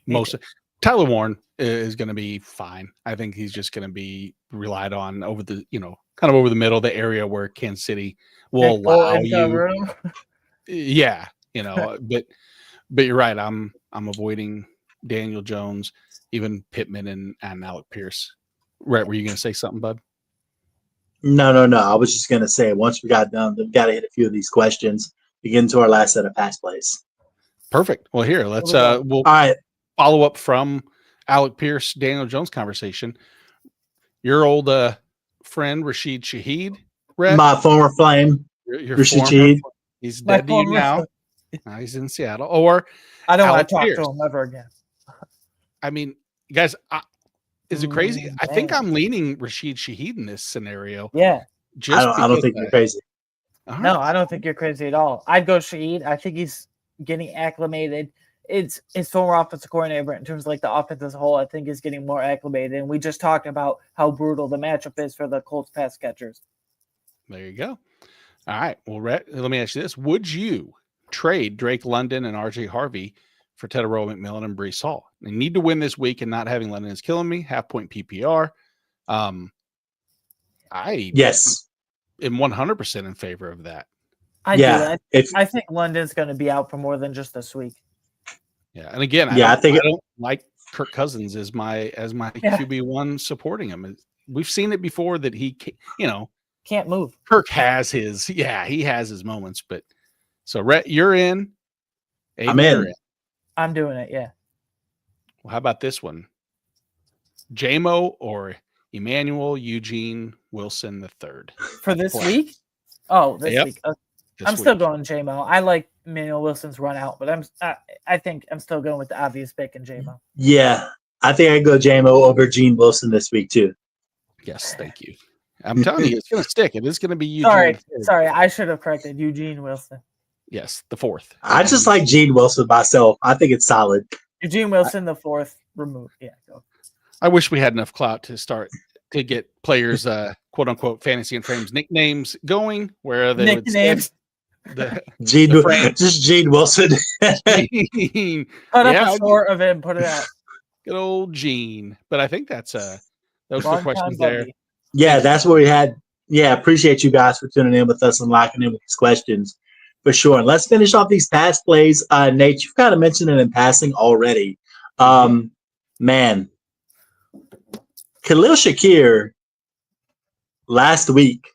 Speaker 4: most of Tyler Warren is going to be fine. I think he's just going to be relied on over the, kind of over the middle, the area where Kansas City will allow you. Yeah, but you're right. I'm avoiding Daniel Jones, even Pittman and Alec Pierce. Rhett, were you going to say something, bud?
Speaker 3: No. I was just going to say, once we got done, we've got to hit a few of these questions to get into our last set of pass plays.
Speaker 4: Perfect. Well, here, let's we'll follow up from Alec Pierce, Daniel Jones conversation. Your old friend, Rashid Shaheed, Rhett?
Speaker 3: My former flame,
Speaker 4: Rashid Shaheed. He's dead to you now. He's in Seattle. Or
Speaker 1: I don't want to talk to him ever again.
Speaker 4: I mean, guys, is it crazy? I think I'm leaning Rashid Shaheed in this scenario.
Speaker 1: Yeah.
Speaker 3: I don't think you're crazy.
Speaker 1: Right. No, I don't think you're crazy at all. I'd go Shaheed. I think he's getting acclimated. It's his former offensive coordinator in terms of like the offense as a whole, I think is getting more acclimated. And we just talked about how brutal the matchup is for the Colts pass catchers.
Speaker 4: There you go. All right. Well, Rhett, let me ask you this. Would you trade Drake London and RJ Harvey for Tedorow McMillan and Breece Hall? They need to win this week, and not having London is killing me. Half-point PPR.
Speaker 3: Yes.
Speaker 4: am 100% in favor of that.
Speaker 1: I think London's going to be out for more than just this week.
Speaker 4: Yeah, and again, I don't like Kirk Cousins as my QB1 supporting him. We've seen it before that he,
Speaker 1: can't move.
Speaker 4: Kirk has he has his moments, but so Rhett, you're in.
Speaker 3: I'm in.
Speaker 1: I'm doing it. Yeah.
Speaker 4: Well, how about this one? JMO or Emmanuel Eugene Wilson III
Speaker 1: for this week? Oh, this week. I'm still going JMO. I like Emmanuel Wilson's run out, but I think I'm still going with the obvious pick in JMO.
Speaker 3: Yeah, I think I go JMO over Gene Wilson this week too.
Speaker 4: Yes, thank you. I'm telling you, it's going to stick. It is going to be Eugene.
Speaker 1: Sorry, I should have corrected Eugene Wilson.
Speaker 4: Yes, the fourth.
Speaker 3: I just like Gene Wilson myself. I think it's solid.
Speaker 1: Eugene Wilson, the fourth, removed. Yeah, go.
Speaker 4: I wish we had enough clout to get players, quote unquote, fantasy and frames nicknames going. Where they
Speaker 1: nicknames.
Speaker 3: Just Gene Wilson.
Speaker 1: Cut up a short of it and put it out.
Speaker 4: Good old Gene. But I think that's those are the questions there.
Speaker 3: Yeah, that's what we had. Yeah, appreciate you guys for tuning in with us and locking in with these questions for sure. And let's finish off these pass plays. Nate, you've kind of mentioned it in passing already. Man, Khalil Shakir last week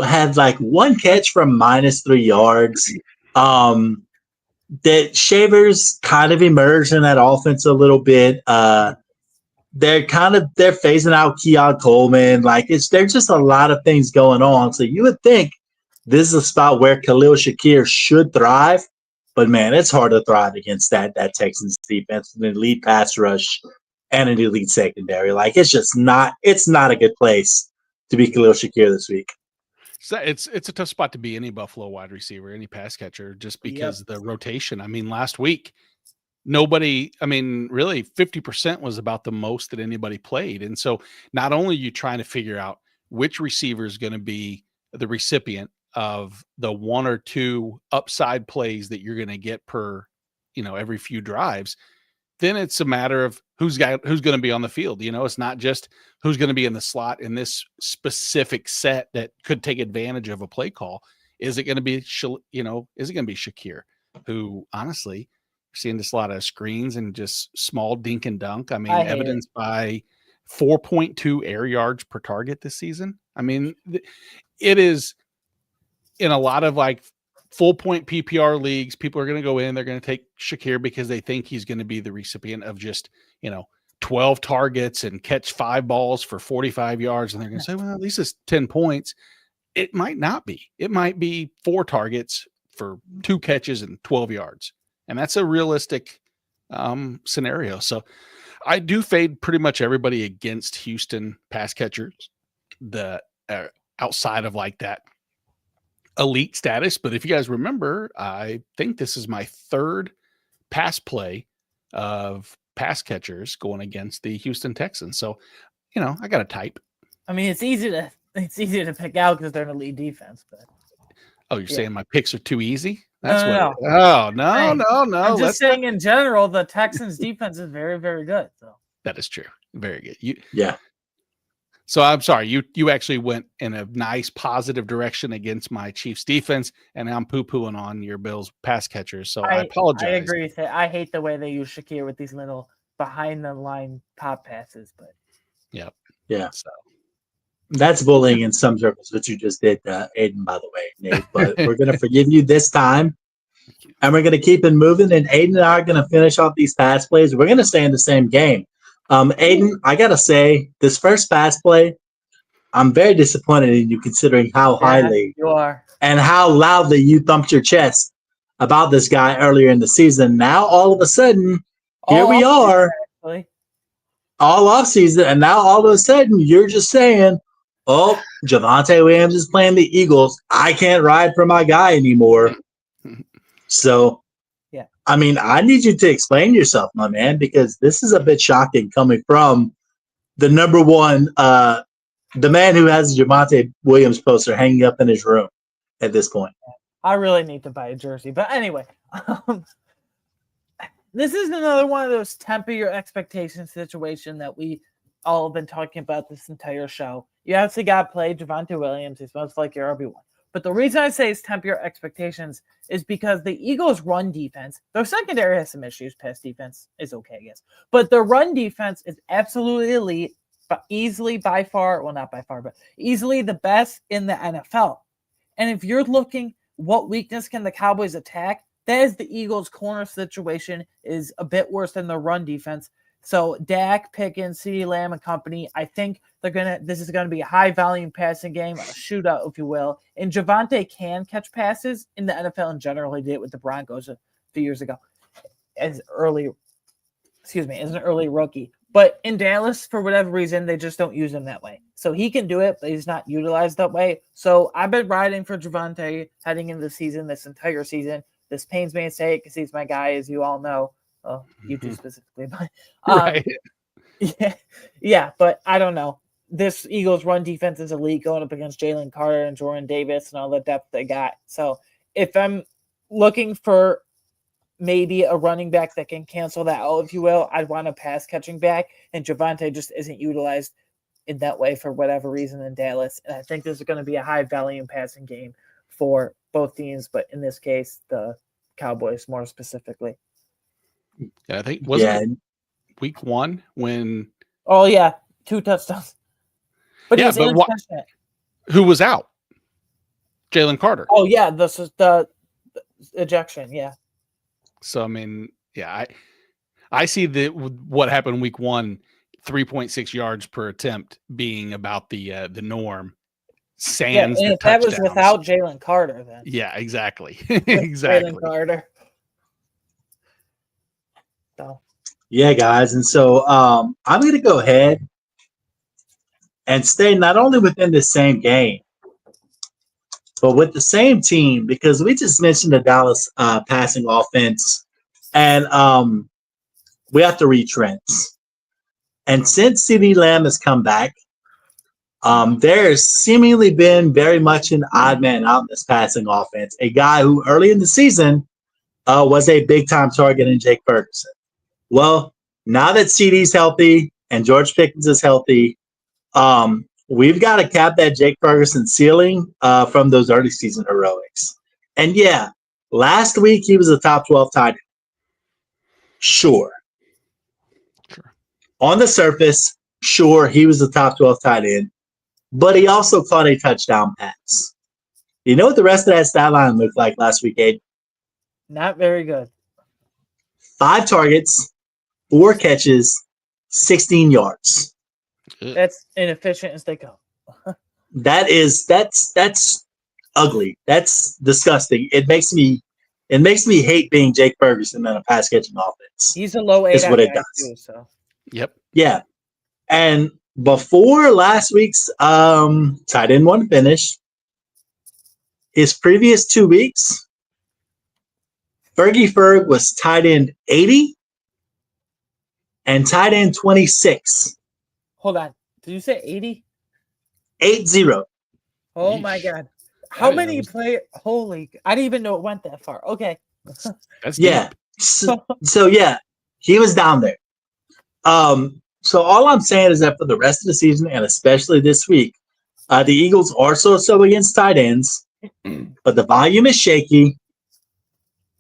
Speaker 3: had like one catch from -3 yards. That Shavers kind of emerged in that offense a little bit. They're phasing out Keon Coleman. There's just a lot of things going on. So you would think this is a spot where Khalil Shakir should thrive, but man, it's hard to thrive against that Texans defense, an elite pass rush and an elite secondary. It's not a good place to be Khalil Shakir this week.
Speaker 4: So it's a tough spot to be any Buffalo wide receiver, any pass catcher, just because the rotation. I mean, last week, really 50% was about the most that anybody played. And so not only are you trying to figure out which receiver is going to be the recipient of the one or two upside plays that you're going to get per, every few drives, then it's a matter of who's going to be on the field. It's not just who's going to be in the slot in this specific set that could take advantage of a play call. Is it going to be, Shakir, who honestly, we're seeing just a lot of screens and just small dink and dunk. I mean, evidenced by 4.2 air yards per target this season. I mean, it is in a lot of full point PPR leagues. People are going to go in, they're going to take Shakir because they think he's going to be the recipient of just, 12 targets and catch 5 balls for 45 yards, and they're going to say, well, at least it's 10 points. It might not be. It might be 4 targets for 2 catches and 12 yards. And that's a realistic scenario. So I do fade pretty much everybody against Houston pass catchers that are outside of like that elite status. But if you guys remember, I think this is my 3rd pass play of pass catchers going against the Houston Texans. So, I got to type.
Speaker 1: I mean, it's easy to pick out because they're an elite defense. But
Speaker 4: you're saying my picks are too easy?
Speaker 1: That's
Speaker 4: no. No.
Speaker 1: I'm just saying in general, the Texans defense is very, very good. So
Speaker 4: that is true. Very good.
Speaker 3: Yeah.
Speaker 4: So I'm sorry, you actually went in a nice positive direction against my Chiefs defense, and I'm poo-pooing on your Bills pass catchers. So I apologize.
Speaker 1: I agree with it. I hate the way they use Shakir with these little behind the line pop passes, but
Speaker 3: yeah.
Speaker 4: So
Speaker 3: That's bullying in some circles, what you just did, Aiden, by the way, Nate. But we're going to forgive you this time, and we're going to keep it moving. And Aiden and I are going to finish off these pass plays. We're going to stay in the same game. Aiden, I got to say, this first pass play, I'm very disappointed in you considering how highly
Speaker 1: you are
Speaker 3: and how loudly you thumped your chest about this guy earlier in the season. Now, all of a sudden, here we are, all offseason, and now all of a sudden, you're just saying, oh, Javonte Williams is playing the Eagles. I can't ride for my guy anymore. So, I mean, I need you to explain yourself, my man, because this is a bit shocking coming from the number one, the man who has the Javonte Williams poster hanging up in his room at this point.
Speaker 1: I really need to buy a jersey. But anyway, this is another one of those temper your expectations situation that we all have been talking about this entire show. You obviously got to play Javonte Williams. He's most likely your RB1. But the reason I say it's temper your expectations is because the Eagles' run defense, their secondary has some issues. Pass defense is okay, I guess. But the run defense is absolutely elite, but easily by far, well, not by far, but easily the best in the NFL. And if you're looking, what weakness can the Cowboys attack? That is the Eagles' corner situation is a bit worse than the run defense. So Dak, Pickens, CeeDee Lamb, and company, I think this is gonna be a high volume passing game, a shootout, if you will. And Javonte can catch passes in the NFL in general. He did it with the Broncos a few years ago as an early rookie. But in Dallas, for whatever reason, they just don't use him that way. So he can do it, but he's not utilized that way. So I've been riding for Javonte heading into the season, this entire season. This pains me to say it because he's my guy, as you all know. Well, you do specifically, but
Speaker 4: right.
Speaker 1: Yeah, but I don't know. This Eagles run defense is elite going up against Jalen Carter and Jordan Davis and all the depth they got. So if I'm looking for maybe a running back that can cancel that out, if you will, I'd want a pass catching back, and Javonte just isn't utilized in that way for whatever reason in Dallas. And I think this is going to be a high volume passing game for both teams, but in this case, the Cowboys more specifically.
Speaker 4: Yeah, I think wasn't it week 1 when
Speaker 1: 2 touchdowns. But he was inconsistent.
Speaker 4: Who was out? Jalen Carter.
Speaker 1: Oh yeah, this is the ejection, yeah.
Speaker 4: So I mean, yeah, I see what happened week 1, 3.6 yards per attempt being about the norm. Sans
Speaker 1: and
Speaker 4: the
Speaker 1: if that
Speaker 4: touchdowns.
Speaker 1: was without Jalen Carter, then
Speaker 4: yeah, exactly. Exactly.
Speaker 1: Jalen Carter. So.
Speaker 3: Yeah, guys. And so I'm going to go ahead and stay not only within the same game, but with the same team, because we just mentioned the Dallas passing offense, and we have to read trends. And since CeeDee Lamb has come back, there's seemingly been very much an odd man out in this passing offense, a guy who early in the season was a big-time target in Jake Ferguson. Well, now that CeeDee's healthy and George Pickens is healthy, we've got to cap that Jake Ferguson ceiling from those early season heroics. And yeah, last week he was a top 12 tight end. Sure. On the surface, sure, he was a top 12 tight end, but he also caught a touchdown pass. You know what the rest of that stat line looked like last week, Abe?
Speaker 1: Not very good.
Speaker 3: 5 targets, 4 catches, 16 yards.
Speaker 1: That's inefficient as they go.
Speaker 3: That's ugly. That's disgusting. It makes me hate being Jake Ferguson in a pass catching offense.
Speaker 1: He's a low
Speaker 3: Is
Speaker 1: ADOT
Speaker 3: what it
Speaker 1: guy
Speaker 3: does.
Speaker 1: too, so.
Speaker 4: Yep.
Speaker 3: Yeah. And before last week's tight end one finish, his previous 2 weeks, Fergie Ferg was tight end 80 and tight end 26.
Speaker 1: Hold on. Did you say 80?
Speaker 3: 8-0.
Speaker 1: Oh
Speaker 4: Yeesh.
Speaker 1: my God. How
Speaker 4: That
Speaker 1: many
Speaker 4: is-
Speaker 1: play? Holy. I didn't even know it went that far. Okay.
Speaker 4: That's
Speaker 3: Yeah.
Speaker 4: deep.
Speaker 3: So yeah, he was down there. So all I'm saying is that for the rest of the season and especially this week, the Eagles are so against tight ends, but the volume is shaky.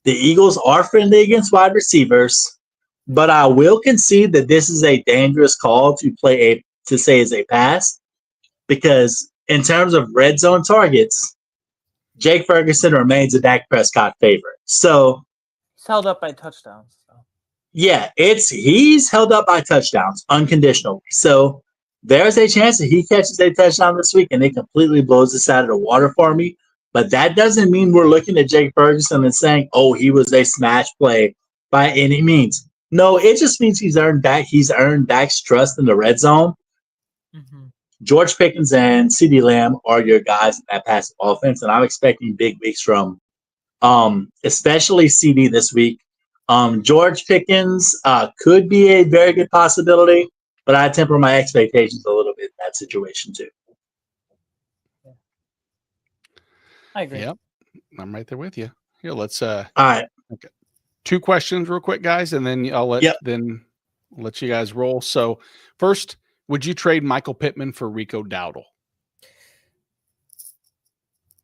Speaker 3: The Eagles are friendly against wide receivers, but I will concede that this is a dangerous call to say is a pass, because in terms of red zone targets, Jake Ferguson remains a Dak Prescott favorite. So
Speaker 1: He's held up by touchdowns. So.
Speaker 3: yeah, he's held up by touchdowns unconditionally. So there's a chance that he catches a touchdown this week and it completely blows this out of the water for me. But that doesn't mean we're looking at Jake Ferguson and saying, "Oh, he was a smash play" by any means. No, it just means he's earned Dak's trust in the red zone.
Speaker 1: Mm-hmm.
Speaker 3: George Pickens and CeeDee Lamb are your guys in that passing offense, and I'm expecting big weeks from especially CD this week. George Pickens could be a very good possibility, but I temper my expectations a little bit in that situation too.
Speaker 1: I agree.
Speaker 4: Yep. I'm right there with you. Here, let's
Speaker 3: All right.
Speaker 4: 2 questions real quick, guys, and then I'll let you guys roll. So first, would you trade Michael Pittman for Rico Dowdle?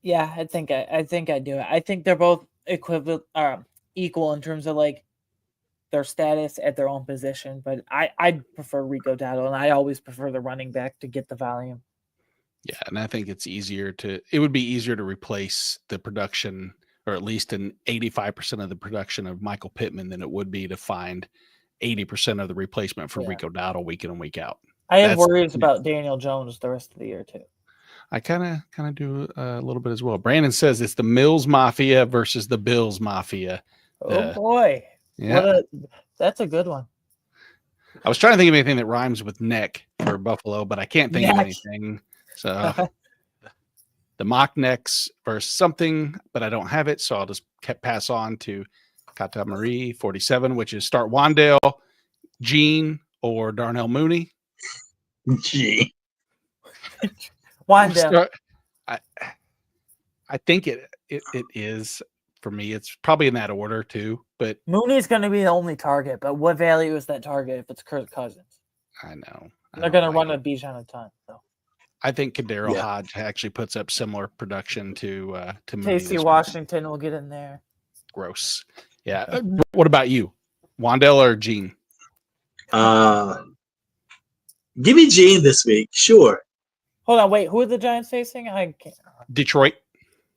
Speaker 1: Yeah, I think I do it. I think they're both equal in terms of like their status at their own position, but I prefer Rico Dowdle, and I always prefer the running back to get the volume.
Speaker 4: Yeah, and I think it would be easier to replace the production, or at least an 85% of the production of Michael Pittman, than it would be to find 80% of the replacement for Rico Dowdle week in and week out.
Speaker 1: I have worries about Daniel Jones the rest of the year too.
Speaker 4: I kind of do a little bit as well. Brandon says it's the Mills Mafia versus the Bills Mafia.
Speaker 1: Oh boy.
Speaker 4: Yeah.
Speaker 1: That's a good one.
Speaker 4: I was trying to think of anything that rhymes with neck for Buffalo, but I can't think of anything. So the mock necks versus something, but I don't have it. So I'll just pass on to Kata Marie 47, which is start Wandale, Gene, or Darnell Mooney.
Speaker 3: Gee.
Speaker 1: Wandale.
Speaker 4: I think it is for me. It's probably in that order too. But
Speaker 1: Mooney's going to be the only target. But what value is that target if it's Kirk Cousins?
Speaker 4: I know
Speaker 1: They're going to run a Bijan a ton. So
Speaker 4: I think Kadarius Hodge actually puts up similar production to Mooney.
Speaker 1: Casey Washington will get in there.
Speaker 4: Gross. Yeah. What about you, Wandale or Gene?
Speaker 3: Give me Gene this week, sure.
Speaker 1: Hold on, wait. Who are the Giants facing? I can't.
Speaker 4: Detroit.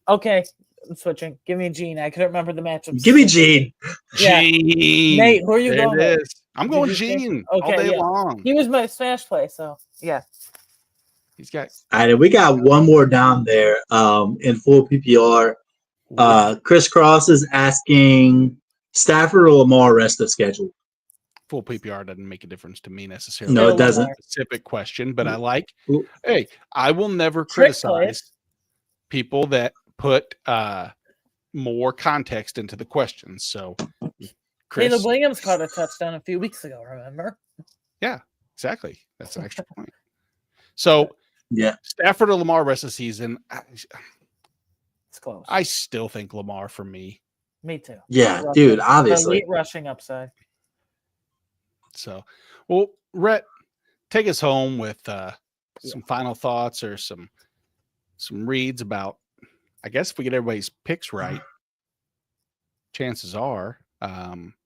Speaker 1: Okay, I'm switching. Give me Gene. I couldn't remember the matchup.
Speaker 3: Give me Gene.
Speaker 1: Yeah.
Speaker 4: Gene.
Speaker 1: Nate, who are you
Speaker 4: there
Speaker 1: going
Speaker 4: it
Speaker 1: with?
Speaker 4: is. I'm going Gene all day long.
Speaker 1: He was my smash play, so yeah.
Speaker 4: He's got.
Speaker 3: All right, we got one more down there in full PPR. Chris Cross is asking Stafford or Lamar rest of schedule.
Speaker 4: Full PPR doesn't make a difference to me necessarily.
Speaker 3: No, it doesn't.
Speaker 4: Specific question, but hey, I will never criticize people that put more context into the questions. So, Chris,
Speaker 1: Caleb Williams caught a touchdown a few weeks ago. Remember?
Speaker 4: Yeah, exactly. That's an extra point. So,
Speaker 3: yeah,
Speaker 4: Stafford or Lamar rest of the season.
Speaker 1: It's close.
Speaker 4: I still think Lamar for me.
Speaker 1: Me too.
Speaker 3: Yeah, dude. Obviously,
Speaker 1: elite rushing upside.
Speaker 4: So, well, Rhett, take us home with some final thoughts or some reads about. I guess if we get everybody's picks right, chances are.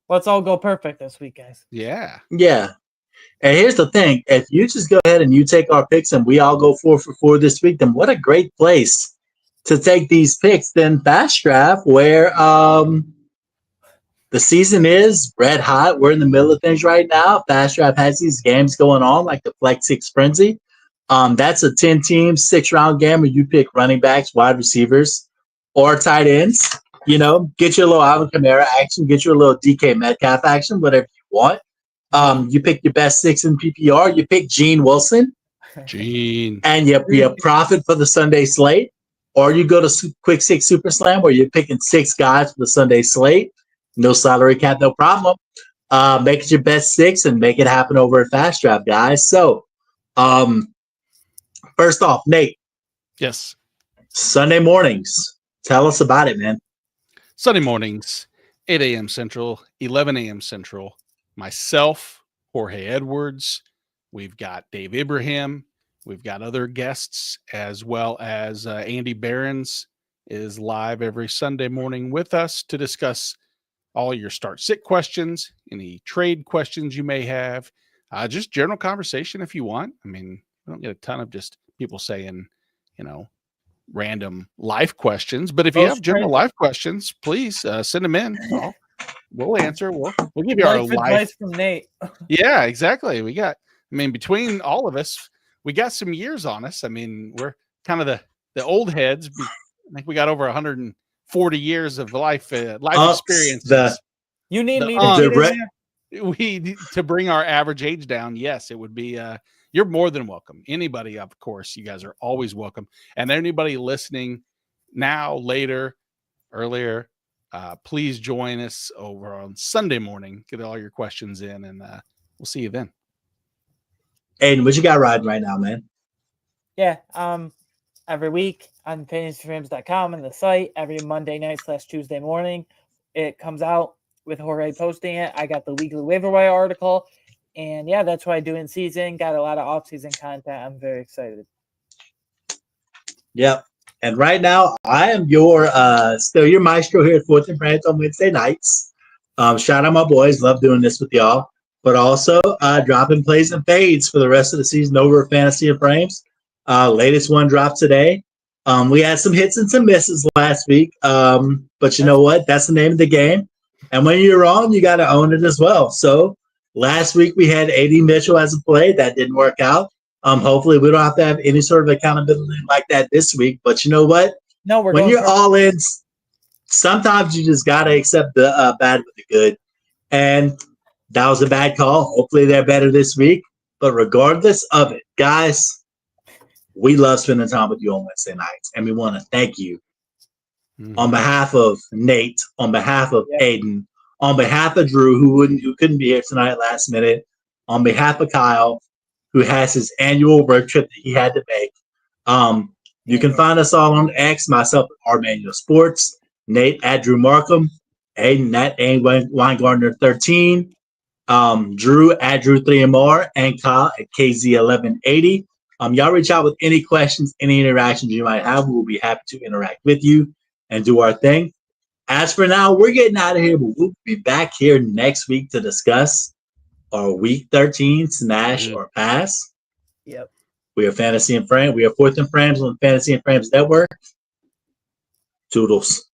Speaker 1: Let's all go perfect this week, guys.
Speaker 4: Yeah.
Speaker 3: Yeah. And here's the thing: if you just go ahead and you take our picks and we all go 4 for 4 this week, then what a great place to take these picks. Then Fast Draft, where The season is red hot. We're in the middle of things right now. Fast Draft has these games going on, like the Flex 6 Frenzy. That's a 10-team, 6-round game where you pick running backs, wide receivers, or tight ends. You know, get your little Alvin Kamara action, get your little DK Metcalf action, whatever you want. You pick your best 6 in PPR. You pick Gene Wilson.
Speaker 4: Gene.
Speaker 3: And you profit for the Sunday slate. Or you go to Quick 6 Super Slam where you're picking 6 guys for the Sunday slate. No salary cap, no problem. Make it your best 6 and make it happen over at Fast Draft, guys. So, first off, Nate.
Speaker 4: Yes.
Speaker 3: Sunday mornings. Tell us about it, man.
Speaker 4: Sunday mornings, 8 a.m. Central, 11 a.m. Central. Myself, Jorge Edwards. We've got Dave Ibrahim. We've got other guests, as well as Andy Behrens is live every Sunday morning with us to discuss all your start-sit questions, any trade questions you may have, just general conversation if you want. I mean, we don't get a ton of just people saying, random life questions, but if you have general life questions, please send them in. We'll answer. We'll give you our life
Speaker 1: advice from Nate.
Speaker 4: Yeah, exactly. Between all of us, we got some years on us. I mean, we're kind of the old heads. I think we got over 140 years of life experiences.
Speaker 1: You need me
Speaker 4: to bring our average age down. Yes, it would be. You're more than welcome. Anybody, of course, you guys are always welcome. And anybody listening now, later, earlier, please join us over on Sunday morning. Get all your questions in, and we'll see you then.
Speaker 3: Aiden, what you got riding right now, man?
Speaker 1: Yeah, every week on fantasyframes.com and the site, every Monday night / Tuesday morning, it comes out with Jorge posting it. I got the weekly waiver wire article, and yeah, that's what I do in season. Got a lot of off-season content. I'm very excited.
Speaker 3: Yep. And right now, I am still your maestro here at Fourth and Friends on Wednesday nights. Shout out my boys. Love doing this with y'all. But also dropping plays and fades for the rest of the season over at Fantasy and Frames. Latest one dropped today. We had some hits and some misses last week. But you know what? That's the name of the game. And when you're wrong, you got to own it as well. So last week we had AD Mitchell as a play. That didn't work out. Hopefully we don't have to have any sort of accountability like that this week. But you know what?
Speaker 1: No,
Speaker 3: when you're all in, sometimes you just got to accept the bad with the good. And that was a bad call. Hopefully they're better this week. But regardless of it, guys, we love spending time with you on Wednesday nights. And we want to thank you on behalf of Nate, on behalf of Aiden, on behalf of Drew, who couldn't be here tonight last minute, on behalf of Kyle, who has his annual road trip that he had to make. You can find us all on X, myself at R Manual Sports, Nate at Drew Markham, Aiden at Weingartner 13, Drew at Drew 3MR, and Kyle at KZ1180. Y'all reach out with any questions, any interactions you might have. We'll be happy to interact with you and do our thing. As for now, we're getting out of here, but we'll be back here next week to discuss our Week 13 Smash or Pass.
Speaker 1: Yep.
Speaker 3: We are Fantasy and Frames. We are Fourth and Frames on the Fantasy and Frames Network. Toodles.